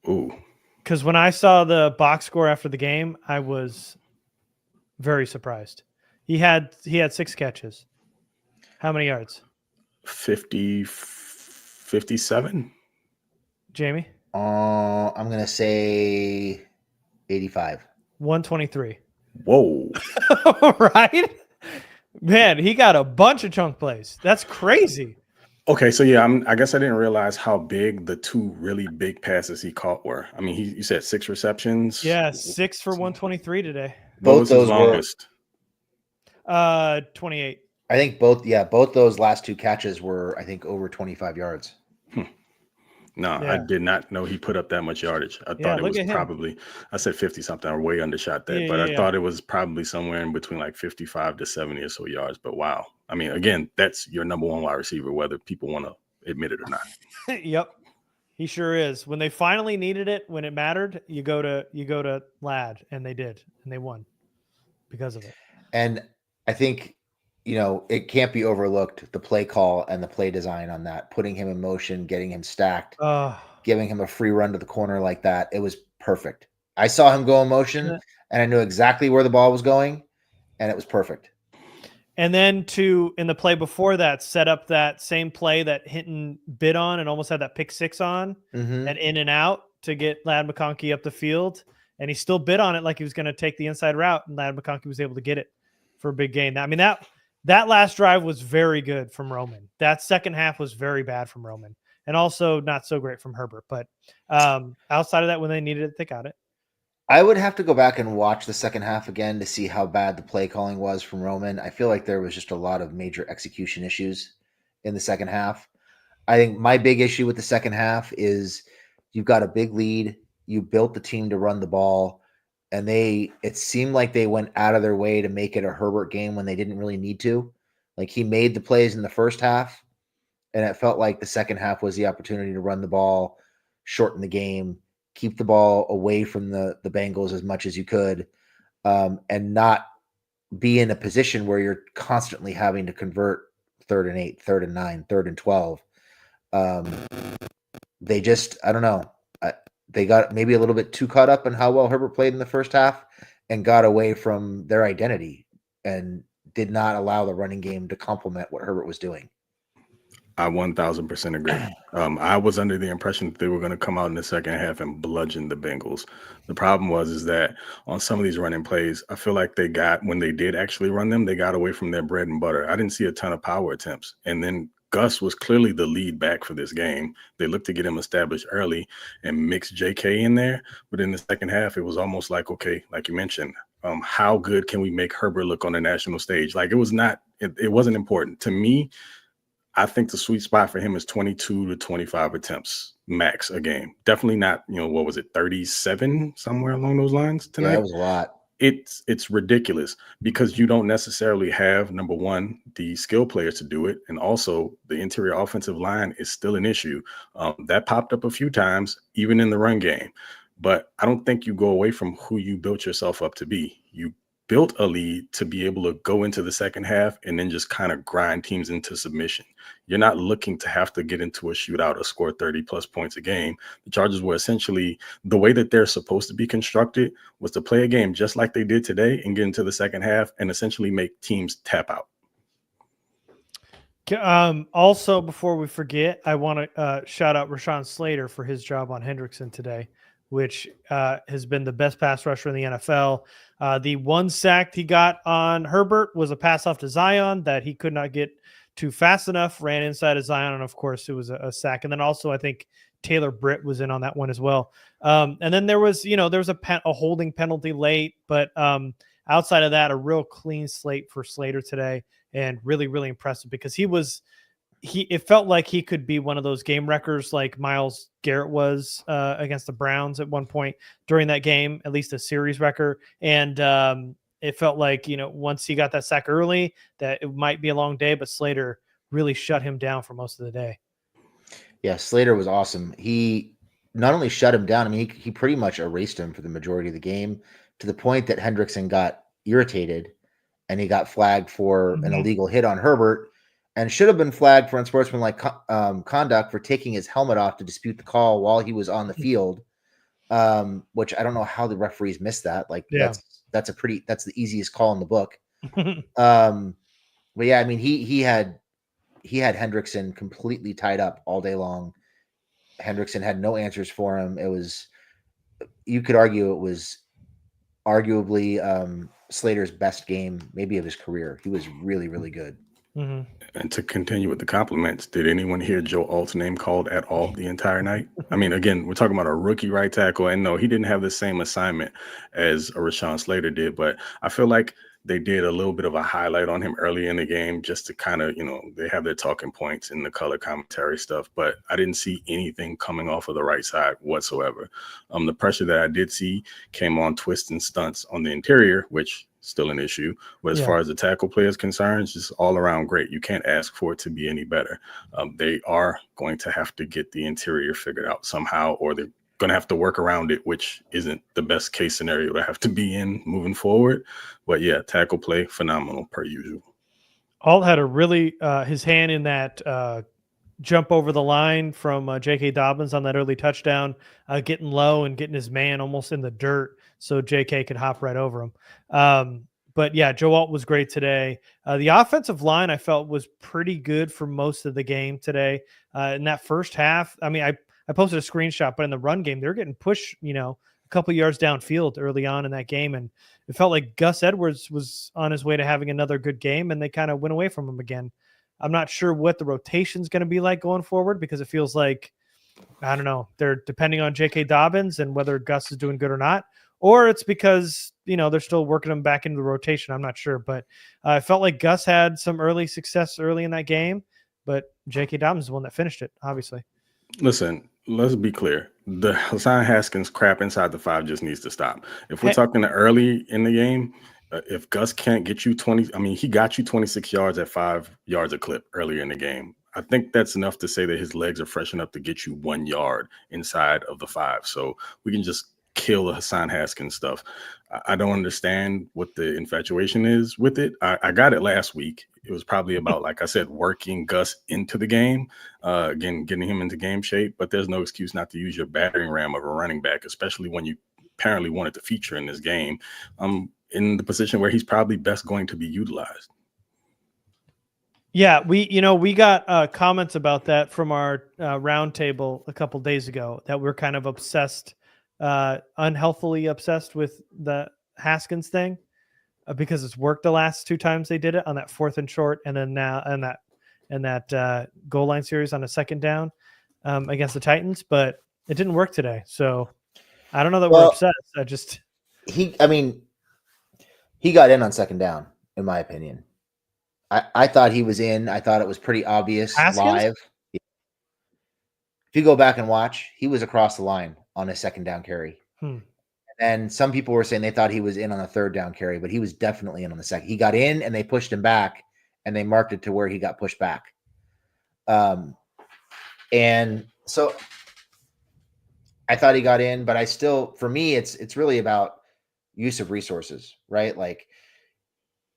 Ooh. Because when I saw the box score after the game, I was very surprised. He had 6 catches. How many yards? 57. Jamie? I'm going to say 85. 123. Whoa. Right? Man, he got a bunch of chunk plays. That's crazy. Okay, so I guess I didn't realize how big the 2 really big passes he caught were. I mean, you said 6 receptions. Yeah, 6 for 123 today. What was his longest? 28. I think both those last 2 catches were, I think, over 25 yards. No, I did not know he put up that much yardage. I thought it was probably, I said 50 something or way undershot that, but I thought it was probably somewhere in between like 55 to 70 or so yards. But wow. I mean, again, that's your number 1 wide receiver, whether people want to admit it or not. Yep. He sure is. When they finally needed it, when it mattered, you go to Ladd, and they did, and they won because of it. And I think, it can't be overlooked, the play call and the play design on that, putting him in motion, getting him stacked, giving him a free run to the corner like that. It was perfect. I saw him go in motion, and I knew exactly where the ball was going, and it was perfect. And then in the play before that, set up that same play that Hinton bid on and almost had that pick 6 on, and in and out to get Ladd McConkey up the field. And he still bid on it like he was going to take the inside route, and Ladd McConkey was able to get it for a big gain. I mean, that last drive was very good from Roman. That second half was very bad from Roman, and also not so great from Herbert. But outside of that, when they needed it, they got it. I would have to go back and watch the second half again to see how bad the play calling was from Roman. I feel like there was just a lot of major execution issues in the second half. I think my big issue with the second half is you've got a big lead. You built the team to run the ball, and it seemed like they went out of their way to make it a Herbert game when they didn't really need to. Like, he made the plays in the first half, and it felt like the second half was the opportunity to run the ball, shorten the game, keep the ball away from the Bengals as much as you could, and not be in a position where you're constantly having to convert 3rd and 8, 3rd and 9, 3rd and 12. They just, I don't know. They got maybe a little bit too caught up in how well Herbert played in the first half and got away from their identity and did not allow the running game to complement what Herbert was doing. I 1000% agree. I was under the impression that they were going to come out in the second half and bludgeon the Bengals. The problem is that on some of these running plays, I feel like when they did actually run them, they got away from their bread and butter. I didn't see a ton of power attempts. And then Gus was clearly the lead back for this game. They looked to get him established early and mix JK in there. But in the second half, it was almost like, okay, like you mentioned, how good can we make Herbert look on the national stage? Like, it wasn't important. To me, I think the sweet spot for him is 22 to 25 attempts max a game. Definitely not, 37, somewhere along those lines tonight. Yeah, that was a lot. It's ridiculous because you don't necessarily have, number one, the skill players to do it. And also the interior offensive line is still an issue. That popped up a few times, even in the run game. But I don't think you go away from who you built yourself up to be. You built a lead to be able to go into the second half and then just kind of grind teams into submission. You're not looking to have to get into a shootout or score 30 plus points a game. The Chargers were essentially, the way that they're supposed to be constructed was to play a game just like they did today and get into the second half and essentially make teams tap out. Also, before we forget, I want to shout out Rashawn Slater for his job on Hendrickson today, which has been the best pass rusher in the NFL. The one sack he got on Herbert was a pass off to Zion that he could not get to fast enough, ran inside of Zion, and of course it was a sack. And then also I think Taylor Britt was in on that one as well. And then there was a holding penalty late, but outside of that, a real clean slate for Slater today, and really, really impressive because it felt like he could be one of those game wreckers like Myles Garrett was against the Browns at one point during that game, at least a series wrecker. And it felt like, once he got that sack early, that it might be a long day, but Slater really shut him down for most of the day. Yeah, Slater was awesome. He not only shut him down, I mean, he pretty much erased him for the majority of the game, to the point that Hendrickson got irritated and he got flagged for an illegal hit on Herbert, and should have been flagged for unsportsmanlike conduct for taking his helmet off to dispute the call while he was on the field. Which I don't know how the referees missed that. Like that's the easiest call in the book. But yeah, I mean, he had Hendrickson completely tied up all day long. Hendrickson had no answers for him. You could argue it was arguably Slater's best game, maybe of his career. He was really, really good. And to continue with the compliments, did anyone hear Joe Alt's name called at all the entire night? I mean, again, we're talking about a rookie right tackle, and no, he didn't have the same assignment as Rashawn Slater did, but I feel like they did a little bit of a highlight on him early in the game just to kind of, they have their talking points in the color commentary stuff, but I didn't see anything coming off of the right side whatsoever. The pressure that I did see came on twists and stunts on the interior, which still an issue. But as far as the tackle play is concerned, it's just all around great. You can't ask for it to be any better. They are going to have to get the interior figured out somehow, or they're going to have to work around it, which isn't the best case scenario to have to be in moving forward. But yeah, tackle play, phenomenal per usual. Alt had a really his hand in that jump over the line from J.K. Dobbins on that early touchdown, getting low and getting his man almost in the dirt so J.K. could hop right over him. But yeah, Joe Alt was great today. The offensive line I felt was pretty good for most of the game today. In that first half, I mean, I posted a screenshot, but in the run game, they're getting pushed, a couple yards downfield early on in that game. And it felt like Gus Edwards was on his way to having another good game, and they kind of went away from him again. I'm not sure what the rotation is going to be like going forward, because it feels like, I don't know, they're depending on J.K. Dobbins and whether Gus is doing good or not, or it's because, they're still working him back into the rotation. I'm not sure, but I felt like Gus had some early success early in that game, but J.K. Dobbins is the one that finished it, obviously. Listen, let's be clear. The Hassan Haskins crap inside the 5 just needs to stop. If we're talking early in the game, if Gus can't get you 20, I mean, he got you 26 yards at 5 yards a clip earlier in the game. I think that's enough to say that his legs are fresh enough to get you 1 yard inside of the 5. So we can just kill the Hassan Haskins stuff. I don't understand what the infatuation is with it. I got it last week. It was probably about, like I said, working Gus into the game, again, getting him into game shape. But there's no excuse not to use your battering ram of a running back, especially when you apparently wanted to feature in this game, in the position where he's probably best going to be utilized. Yeah, we got comments about that from our roundtable a couple days ago, that we're kind of obsessed, unhealthily obsessed with the Haskins thing, because it's worked the last 2 times they did it on that 4th and short, and then now and that goal line series on a 2nd down against the Titans, but it didn't work today. So I don't know that we're obsessed. He got in on 2nd down, in my opinion. I thought he was in. I thought it was pretty obvious live. If you go back and watch, he was across the line on a 2nd down carry. And some people were saying they thought he was in on a 3rd down carry, but he was definitely in on the 2nd. He got in and they pushed him back, and they marked it to where he got pushed back. And so I thought he got in, but for me, it's really about use of resources, right? Like,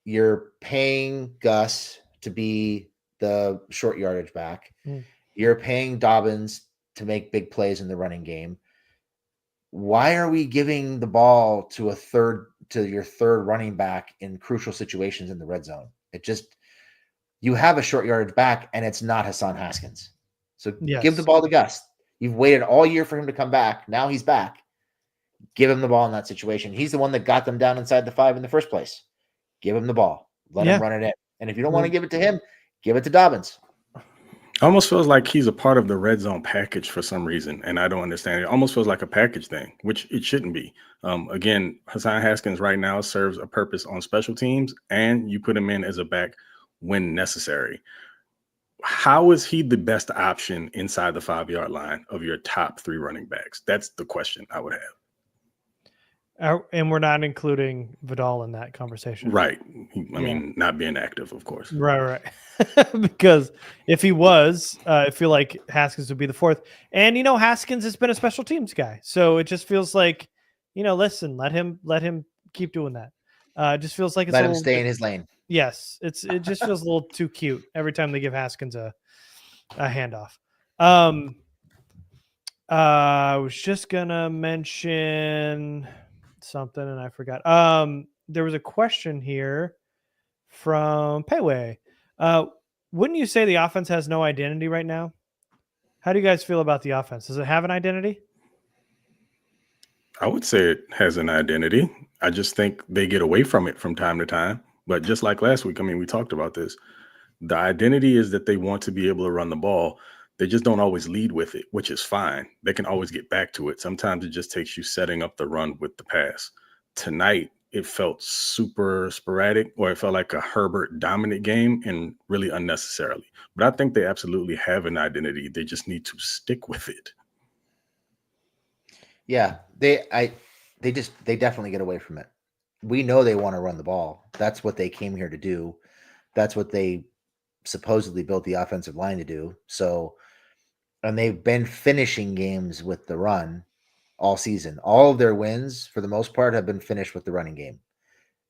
you're paying Gus to be the short yardage back. You're paying Dobbins to make big plays in the running game. Why are we giving the ball to your 3rd running back in crucial situations in the red zone? You have a short yardage back, and it's not Hassan Haskins. So give the ball to Gus. You've waited all year for him to come back. Now he's back. Give him the ball in that situation. He's the one that got them down inside the 5 in the first place. Give him the ball. Let him run it in. And if you don't want to give it to him, give it to Dobbins. Almost feels like he's a part of the red zone package for some reason, and I don't understand it. It almost feels like a package thing, which it shouldn't be. Again, Hassan Haskins right now serves a purpose on special teams, and you put him in as a back when necessary. How is he the best option inside the 5-yard line of your top 3 running backs? That's the question I would have. And we're not including Vidal in that conversation. Right. I mean, not being active, of course. Right. Because if he was, I feel like Haskins would be the fourth. And Haskins has been a special teams guy, so it just feels like, listen, let him keep doing that. It just feels like it's Let a him little stay in his lane. Yes, it just feels a little too cute every time they give Haskins a handoff. I was just gonna mention something and I forgot. There was a question here from Payway. Wouldn't you say the offense has no identity right now? How do you guys feel about the offense? Does it have an identity? I would say it has an identity. I just think they get away from it from time to time. But just like last week, I mean, we talked about this. The identity is that they want to be able to run the ball. They just don't always lead with it, which is fine. They can always get back to it. Sometimes it just takes you setting up the run with the pass. Tonight, it felt super sporadic, or it felt like a Herbert dominant game and really unnecessarily. But I think they absolutely have an identity. They just need to stick with it. Yeah, they definitely get away from it. We know they want to run the ball. That's what they came here to do. That's what they supposedly built the offensive line to do. So, and they've been finishing games with the run all season. All of their wins, for the most part, have been finished with the running game.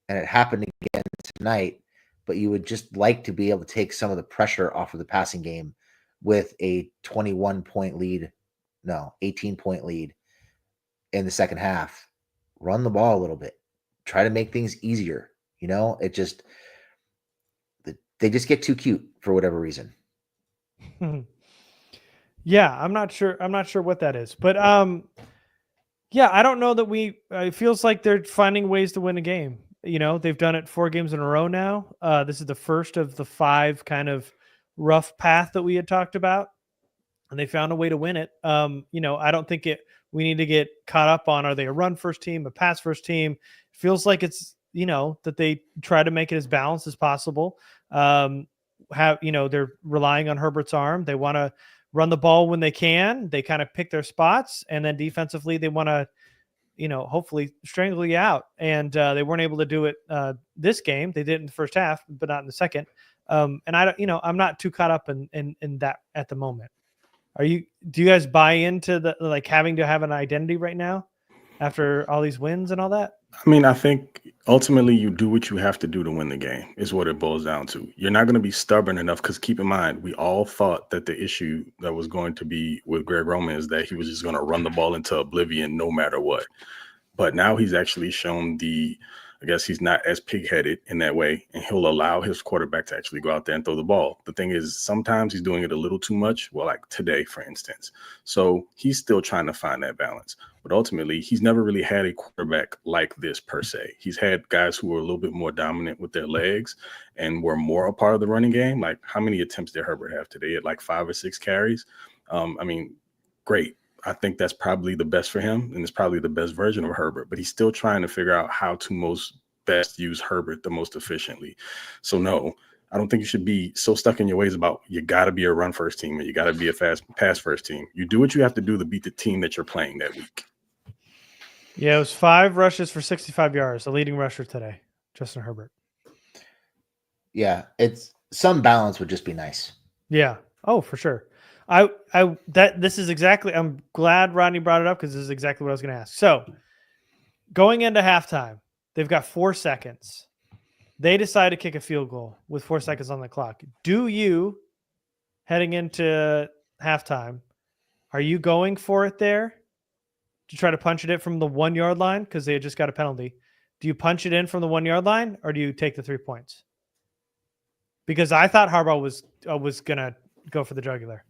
And it happened again tonight, but you would just like to be able to take some of the pressure off of the passing game with a 21-point lead, 18-point lead in the second half. Run the ball a little bit. Try to make things easier. It just, they just get too cute for whatever reason. Yeah, I'm not sure what that is, but yeah, I don't know that it feels like they're finding ways to win a game. They've done it 4 games in a row now. This is the first of the 5 kind of rough path that we had talked about, and they found a way to win it. I don't think we need to get caught up on, are they a run first team, a pass first team? It feels like it's, that they try to make it as balanced as possible. They're relying on Herbert's arm. They want to run the ball when they can. They kind of pick their spots, and then defensively they want to, hopefully strangle you out. And they weren't able to do it this game. They did in the first half, but not in the second. And I'm not too caught up in that at the moment. Do you guys buy into the having to have an identity right now after all these wins and all that? I mean, I think ultimately you do what you have to do to win the game is what it boils down to. You're not going to be stubborn enough, because keep in mind, we all thought that the issue that was going to be with Greg Roman is that he was just going to run the ball into oblivion no matter what. But now he's actually shown I guess he's not as pig-headed in that way, and he'll allow his quarterback to actually go out there and throw the ball. The thing is, sometimes he's doing it a little too much. Well, like today, for instance. So he's still trying to find that balance. But ultimately, he's never really had a quarterback like this per se. He's had guys who were a little bit more dominant with their legs and were more a part of the running game. Like, how many attempts did Herbert have today? He had like 5 or 6 carries. I mean, great. I think that's probably the best for him, and it's probably the best version of Herbert, but he's still trying to figure out how to best use Herbert the most efficiently. So no, I don't think you should be so stuck in your ways about you got to be a run first team and you got to be a fast pass first team. You do what you have to do to beat the team that you're playing that week. Yeah, it was 5 rushes for 65 yards, the leading rusher today, Justin Herbert. Yeah, it's some balance would just be nice. Yeah. Oh, for sure. This is exactly, I'm glad Rodney brought it up, because this is exactly what I was going to ask. So going into halftime, they've got 4 seconds. They decide to kick a field goal with 4 seconds on the clock. Do you, heading into halftime, are you going for it there to try to punch it in from the 1 yard line? Because they had just got a penalty. Do you punch it in from the 1 yard line, or do you take the 3 points? Because I thought Harbaugh was going to go for the jugular,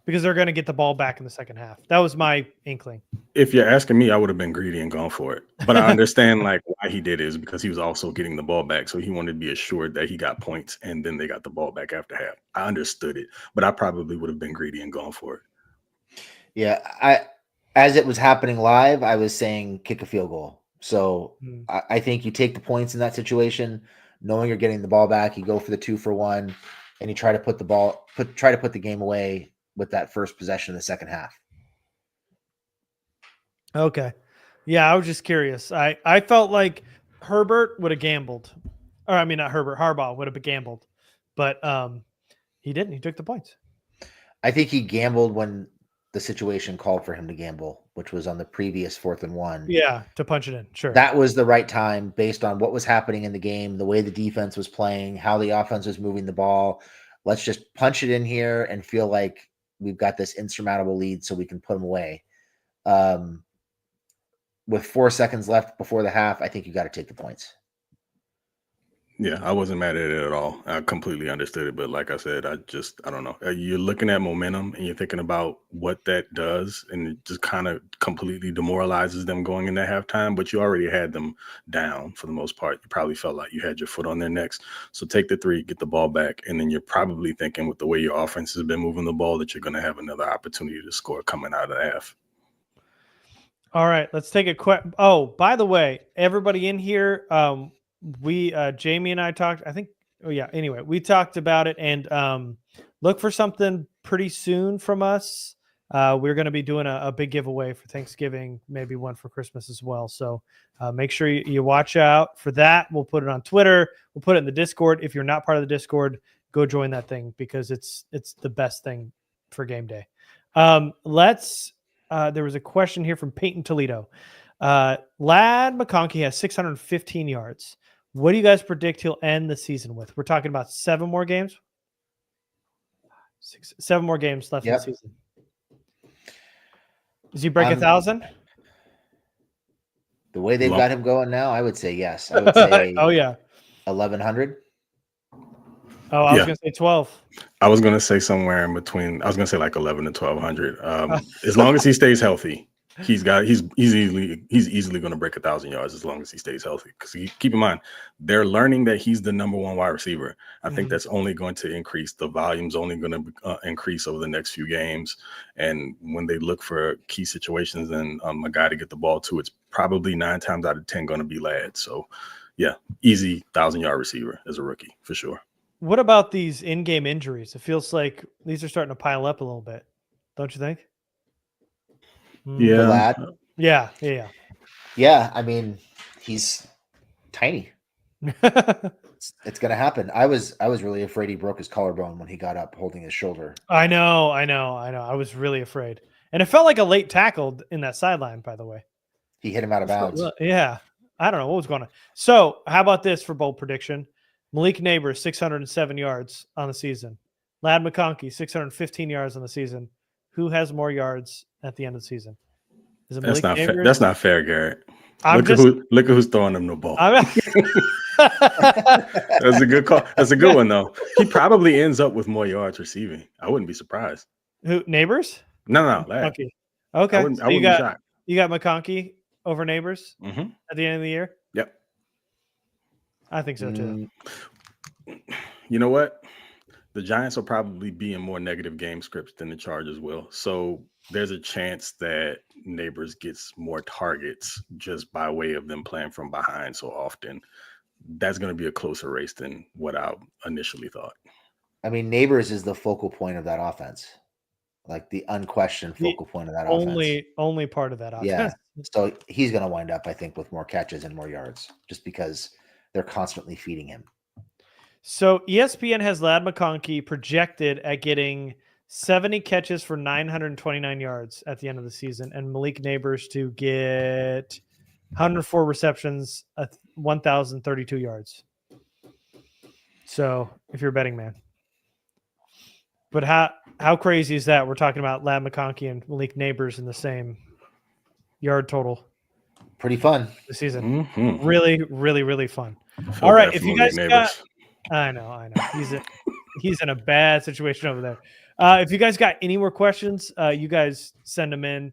because they're going to get the ball back in the second half. That was my inkling. If you're asking me, I would have been greedy and gone for it. But I understand why he did it is because he was also getting the ball back. So he wanted to be assured that he got points, and then they got the ball back after half. I understood it, but I probably would have been greedy and gone for it. Yeah, as it was happening live, I was saying kick a field goal. So I think you take the points in that situation, knowing you're getting the ball back. You go for the 2-for-1, and you try to put the game away with that first possession in the second half. Okay. Yeah, I was just curious. I felt like Herbert would have gambled. Or I mean not Herbert, Harbaugh would have gambled. But he didn't. He took the points. I think he gambled when the situation called for him to gamble, which was on the previous 4th and 1. Yeah, to punch it in. Sure. That was the right time based on what was happening in the game, the way the defense was playing, how the offense was moving the ball. Let's just punch it in here and feel like we've got this insurmountable lead so we can put them away. With 4 seconds left before the half, I think you got to take the points. Yeah, I wasn't mad at it at all. I completely understood it. But like I said, I don't know. You're looking at momentum and you're thinking about what that does, and it just kind of completely demoralizes them going into halftime. But you already had them down for the most part. You probably felt like you had your foot on their necks. So take the 3, get the ball back, and then you're probably thinking with the way your offense has been moving the ball that you're going to have another opportunity to score coming out of the half. All right, let's take a quick. Oh, by the way, everybody in here, Jamie and I talked. I think. Oh yeah. Anyway, we talked about it, and look for something pretty soon from us. We're going to be doing a big giveaway for Thanksgiving, maybe one for Christmas as well. So make sure you watch out for that. We'll put it on Twitter. We'll put it in the Discord. If you're not part of the Discord, go join that thing because it's the best thing for game day. There was a question here from Peyton Toledo. Ladd McConkey has 615 yards. What do you guys predict he'll end the season with? We're talking about 7 more games. 7 more games left in the season. Does he break 1,000? The way they've got him going now, I would say yes. I would say oh yeah, 1,100. Oh, I was going to say 12. I was going to say somewhere in between. I was going to say like 11 to 1,200. As long as he stays healthy, he's easily going to break 1,000 yards as long as he stays healthy. Because keep in mind, they're learning that he's the number 1 wide receiver. I think that's only going to increase. The volume's only going to increase over the next few games. And when they look for key situations and a guy to get the ball to, it's probably 9 times out of 10 going to be Ladd. So, yeah, easy 1,000-yard receiver as a rookie for sure. What about these in-game injuries? It feels like these are starting to pile up a little bit, don't you think? Yeah. Yeah. I mean, he's tiny. It's going to happen. I was really afraid he broke his collarbone when he got up holding his shoulder. I know. I was really afraid. And it felt like a late tackle in that sideline, by the way. He hit him out of bounds. Yeah. I don't know what was going on. So how about this for bold prediction? Malik Neighbors, 607 yards on the season. Ladd McConkey, 615 yards on the season. Who has more yards at the end of the season? Is it That's Malik not Neighbors? fair. That's not fair, Garrett. Look at who's throwing him the ball. That's a good call. That's a good one, though. He probably ends up with more yards receiving. I wouldn't be surprised. Who? Neighbors? No, Ladd. McConkey. Okay. I wouldn't be shocked. You got McConkey over Neighbors at the end of the year? Yep. I think so, too. You know what? The Giants will probably be in more negative game scripts than the Chargers will. So there's a chance that Neighbors gets more targets just by way of them playing from behind so often. That's going to be a closer race than what I initially thought. I mean, Neighbors is the focal point of that offense. Like the unquestioned focal point of that offense. Only part of that offense. Yeah. So he's going to wind up, I think, with more catches and more yards just because they're constantly feeding him. So ESPN has Ladd McConkey projected at getting 70 catches for 929 yards at the end of the season, and Malik Neighbors to get 104 receptions at 1,032 yards. So if you're a betting man. But how crazy is that? We're talking about Ladd McConkey and Malik Neighbors in the same yard total. Pretty fun this season. Really, really, really fun. All right, if you guys got, I know. He's in a bad situation over there. If you guys got any more questions, you guys send them in.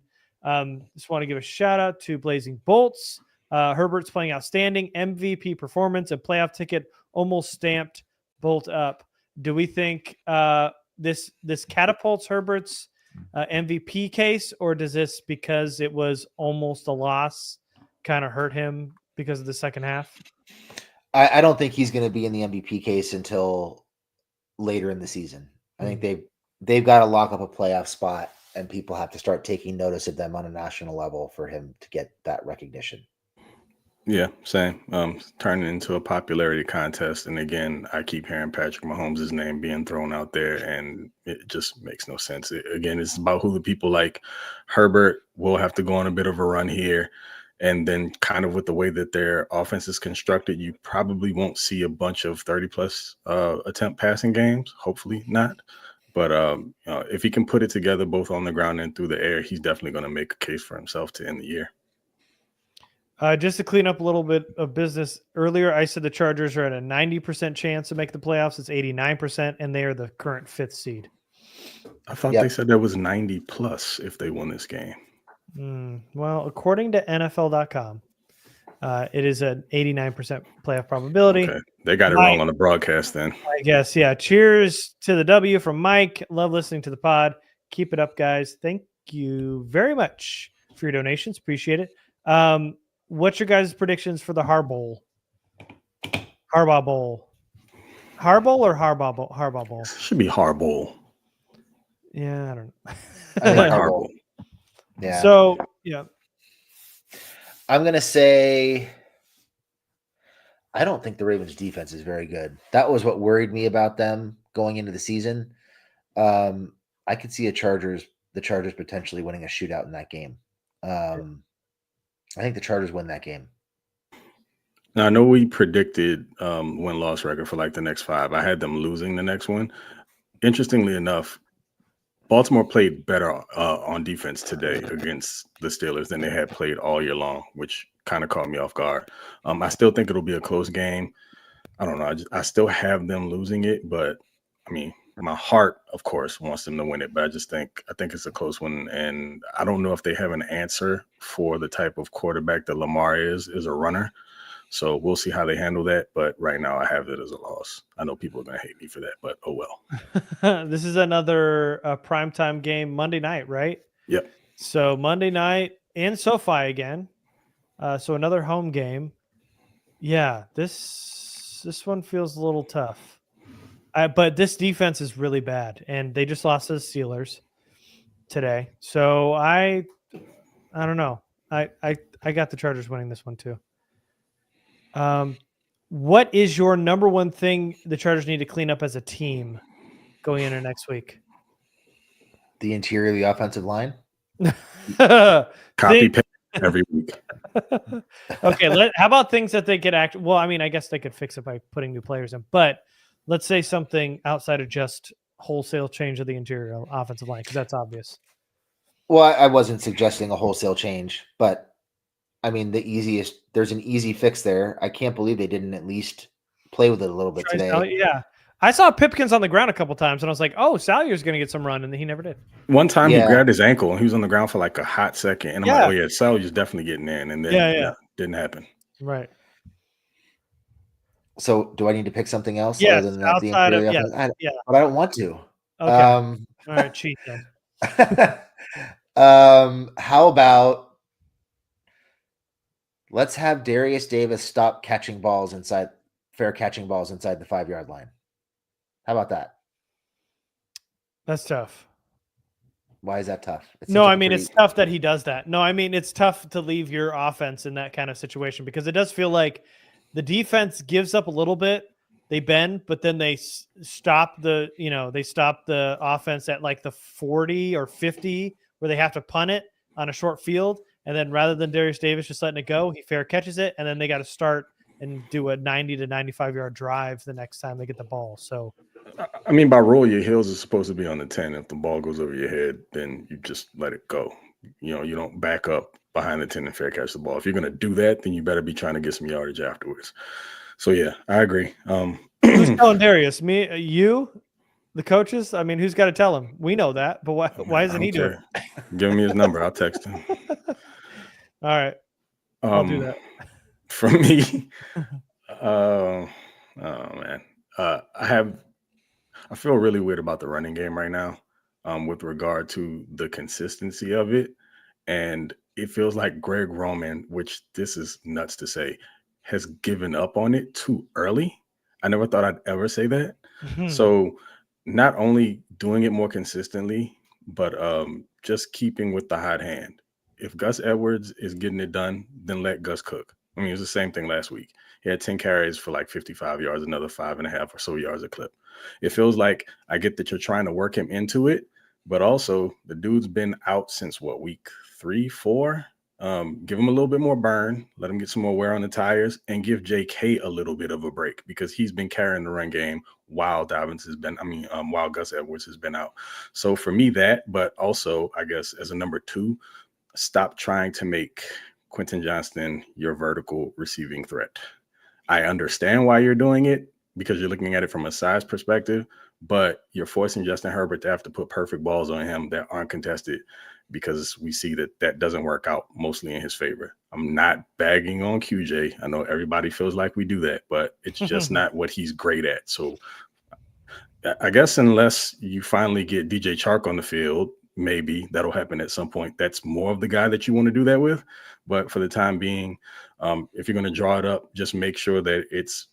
Just want to give a shout out to Blazing Bolts. Herbert's playing outstanding, MVP performance, a playoff ticket, almost stamped. Bolt up. Do we think this catapults Herbert's MVP case, or does this, because it was almost a loss, kind of hurt him because of the second half? I don't think he's going to be in the MVP case until later in the season. I think they've got to lock up a playoff spot and people have to start taking notice of them on a national level for him to get that recognition. Yeah, same. Turning into a popularity contest, and again, I keep hearing Patrick Mahomes' name being thrown out there, and it just makes no sense. Again, it's about who the people like. Herbert will have to go on a bit of a run here, and then kind of with the way that their offense is constructed, you probably won't see a bunch of 30-plus attempt passing games. Hopefully not. But if he can put it together both on the ground and through the air, he's definitely going to make a case for himself to end the year. Just to clean up a little bit of business, earlier I said the Chargers are at a 90% chance to make the playoffs. It's 89%, and they are the current 5th seed. I thought they said that was 90 plus if they won this game. Well, according to NFL.com, it is an 89% playoff probability. Okay, they got it wrong on the broadcast then. I guess, yeah. Cheers to the W from Mike. Love listening to the pod. Keep it up, guys. Thank you very much for your donations. Appreciate it. What's your guys' predictions for the Harbaugh Bowl? Harbaugh Bowl. Harbaugh or Harbaugh Bowl? Harbaugh Bowl. Should be Harbaugh. Yeah, I don't know. I think Harbaugh. Yeah. So, yeah. I'm going to say I don't think the Ravens defense is very good. That was what worried me about them going into the season. I could see the Chargers potentially winning a shootout in that game. I think the Chargers win that game. Now, I know we predicted win-loss record for like the next 5. I had them losing the next one. Interestingly enough, Baltimore played better on defense today against the Steelers than they had played all year long, which kind of caught me off guard. I still think it'll be a close game. I don't know. I still have them losing it, but I mean, my heart, of course, wants them to win it, but I think it's a close one, and I don't know if they have an answer for the type of quarterback that Lamar is a runner. So we'll see how they handle that, but right now I have it as a loss. I know people are going to hate me for that, but oh well. This is another primetime game Monday night, right? Yep. So Monday night in SoFi again. So another home game. Yeah, this one feels a little tough. But this defense is really bad, and they just lost to the Steelers today. So I don't know. I got the Chargers winning this one too. What is your number one thing the Chargers need to clean up as a team going into next week? The interior of the offensive line. Copy paste every week. Okay, how about things that they could well, I mean, I guess they could fix it by putting new players in, but let's say something outside of just wholesale change of the interior offensive line, because that's obvious. Well, I wasn't suggesting a wholesale change, but I mean, there's an easy fix there. I can't believe they didn't at least play with it a little bit today. Yeah. I saw Pipkins on the ground a couple times, and I was like, oh, Salyer's going to get some run, and he never did. One time he grabbed his ankle, and he was on the ground for like a hot second. And I'm like, oh, yeah, Salyer's definitely getting in. And then didn't happen. Right. So do I need to pick something else? Yes, other than outside of, but I don't want to. Okay. All right, cheat then. How about let's have Darius Davis stop catching balls inside the 5-yard line. How about that? That's tough. Why is that tough? It's tough that he does that. No, I mean, it's tough to leave your offense in that kind of situation because it does feel like the defense gives up a little bit. They bend, but then they stop the offense at like the 40 or 50 where they have to punt it on a short field. And then rather than Darius Davis just letting it go, he fair catches it. And then they got to start and do a 90 to 95-yard drive the next time they get the ball. So, I mean, by rule, your heels are supposed to be on the 10. If the ball goes over your head, then you just let it go. You know, you don't back up behind the 10 and fair catch the ball. If you're going to do that, then you better be trying to get some yardage afterwards. So, yeah, I agree. Who's telling Darius? Me, you, the coaches? I mean, who's got to tell him? We know that, but why isn't he doing it? Give me his number. I'll text him. All right. I'll do that. For me, oh man, I feel really weird about the running game right now, with regard to the consistency of it, and it feels like Greg Roman, which this is nuts to say, has given up on it too early. I never thought I'd ever say that. Mm-hmm. So, not only doing it more consistently, but just keeping with the hot hand. If Gus Edwards is getting it done, then let Gus cook. I mean, it was the same thing last week. He had 10 carries for like 55 yards, another 5.5 or so yards a clip. It feels like I get that you're trying to work him into it, but also the dude's been out since week 3, 4. Give him a little bit more burn, let him get some more wear on the tires, and give JK a little bit of a break because he's been carrying the run game while while Gus Edwards has been out. So for me, but also I guess as a number 2, stop trying to make Quentin Johnston your vertical receiving threat. I understand why you're doing it because you're looking at it from a size perspective, but you're forcing Justin Herbert to have to put perfect balls on him that aren't contested because we see that doesn't work out mostly in his favor. I'm not bagging on QJ. I know everybody feels like we do that, but it's just not what he's great at. So I guess unless you finally get DJ Chark on the field, maybe that'll happen at some point. That's more of the guy that you want to do that with. But for the time being, if you're going to draw it up, just make sure that it's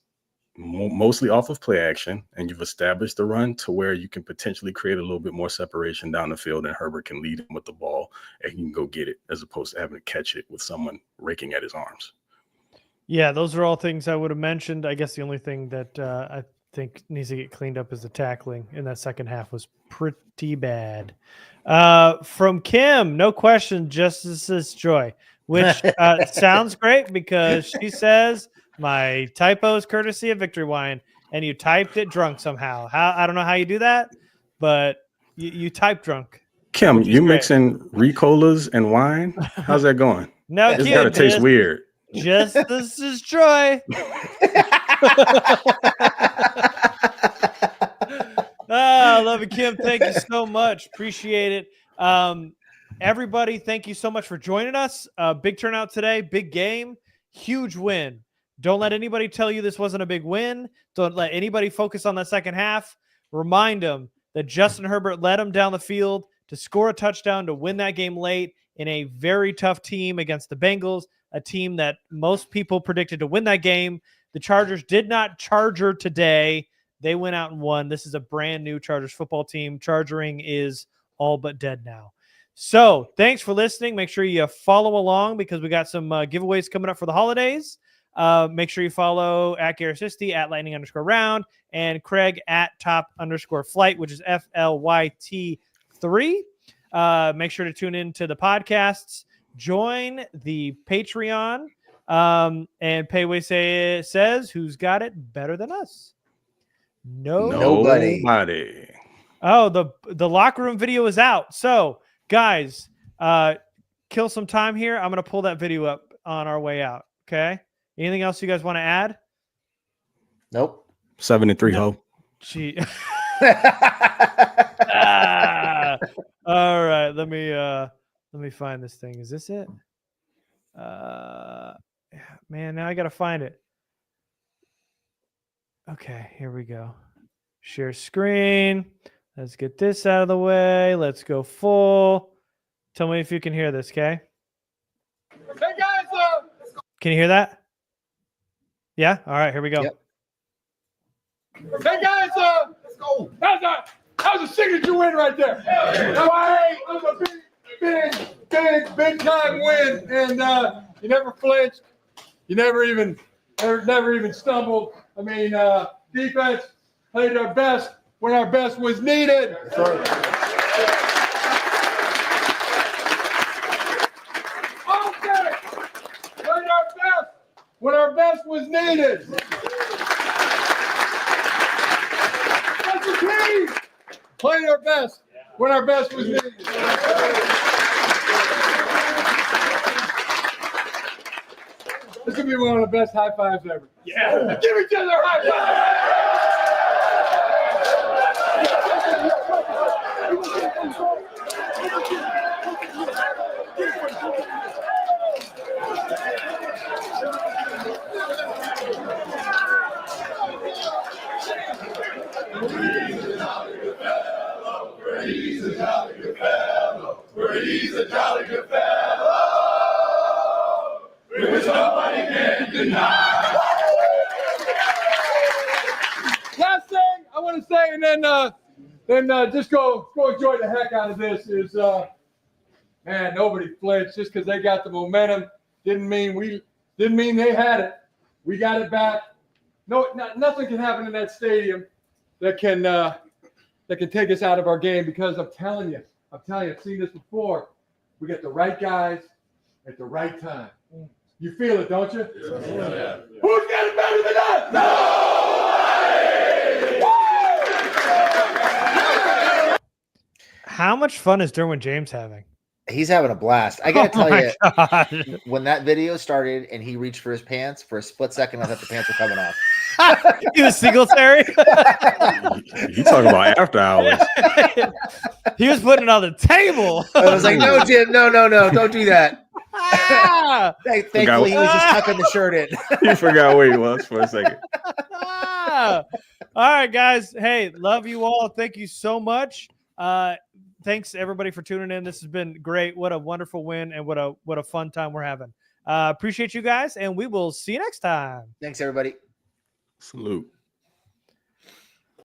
mostly off of play action and you've established the run to where you can potentially create a little bit more separation down the field and Herbert can lead him with the ball and he can go get it as opposed to having to catch it with someone raking at his arms. Yeah, those are all things I would have mentioned. I guess the only thing that I think needs to get cleaned up is the tackling in that second half was pretty bad. From Kim, no question, justice's joy, which sounds great because she says my typo is courtesy of Victory Wine, and you typed it drunk somehow. I don't know how you do that, but you typed drunk. Kim, you mixing Ricolas and wine? How's that going? No, it's got to taste weird. Justice's joy. I love it, Kim. Thank you so much. Appreciate it. Everybody, thank you so much for joining us. Big turnout today, big game, huge win. Don't let anybody tell you this wasn't a big win. Don't let anybody focus on the second half. Remind them that Justin Herbert led them down the field to score a touchdown to win that game late in a very tough team against the Bengals, a team that most people predicted to win that game. The Chargers did not charger today. They went out and won. This is a brand new Chargers football team. Chargering is all but dead now. So thanks for listening. Make sure you follow along because we got some giveaways coming up for the holidays. Make sure you follow at Garrett Sisti, at lightning_round, and Craig at top_flight, which is FLYT3. Make sure to tune in to the podcasts. Join the Patreon. And Payway says, who's got it better than us? Nobody. Oh, the locker room video is out. So, guys, kill some time here. I'm going to pull that video up on our way out. Okay. Anything else you guys want to add? Nope. 7-3 ho. Gee. All right. Let me find this thing. Is this it? Man, now I got to find it. Okay, here we go. Share screen. Let's get this out of the way. Let's go full. Tell me if you can hear this, okay? Hey, guys. Can you hear that? Yeah? All right, here we go. Yep. Hey, guys. Let's go. That was a signature win right there. That was a big time win. And you never flinched. You never even stumbled. I mean, defense played our best when our best was needed. Okay. Played our best when our best was needed. That's the team. Played our best when our best was needed. This is going to be one of the best high fives ever. Yeah. Give each other a high five. He's a jolly good fellow. He's a jolly good fellow. Which nobody can deny. Last thing I want to say, and then can just go enjoy the heck out of this is, man, nobody flinched just because they got the momentum. Didn't mean they had it. We got it back. Nothing can happen in that stadium that can take us out of our game, because I'm telling you, I've seen this before. We get the right guys at the right time. You feel it, don't you? Yeah. Who's got it better than us? Nobody! How much fun is Derwin James having? He's having a blast. I gotta tell you, God. when that video started and he reached for his pants, for a split second, I thought the pants were coming off. He was Singletary. You talking about after hours? He was putting it on the table. I was like, no, Jim, no, don't do that. Ah! Thankfully, he was just tucking the shirt in. You forgot where he was for a second. Ah! All right, guys. Hey, love you all. Thank you so much. Thanks everybody for tuning in. This has been great. What a wonderful win, and what a fun time we're having. Appreciate you guys, and we will see you next time. Thanks, everybody. Salute.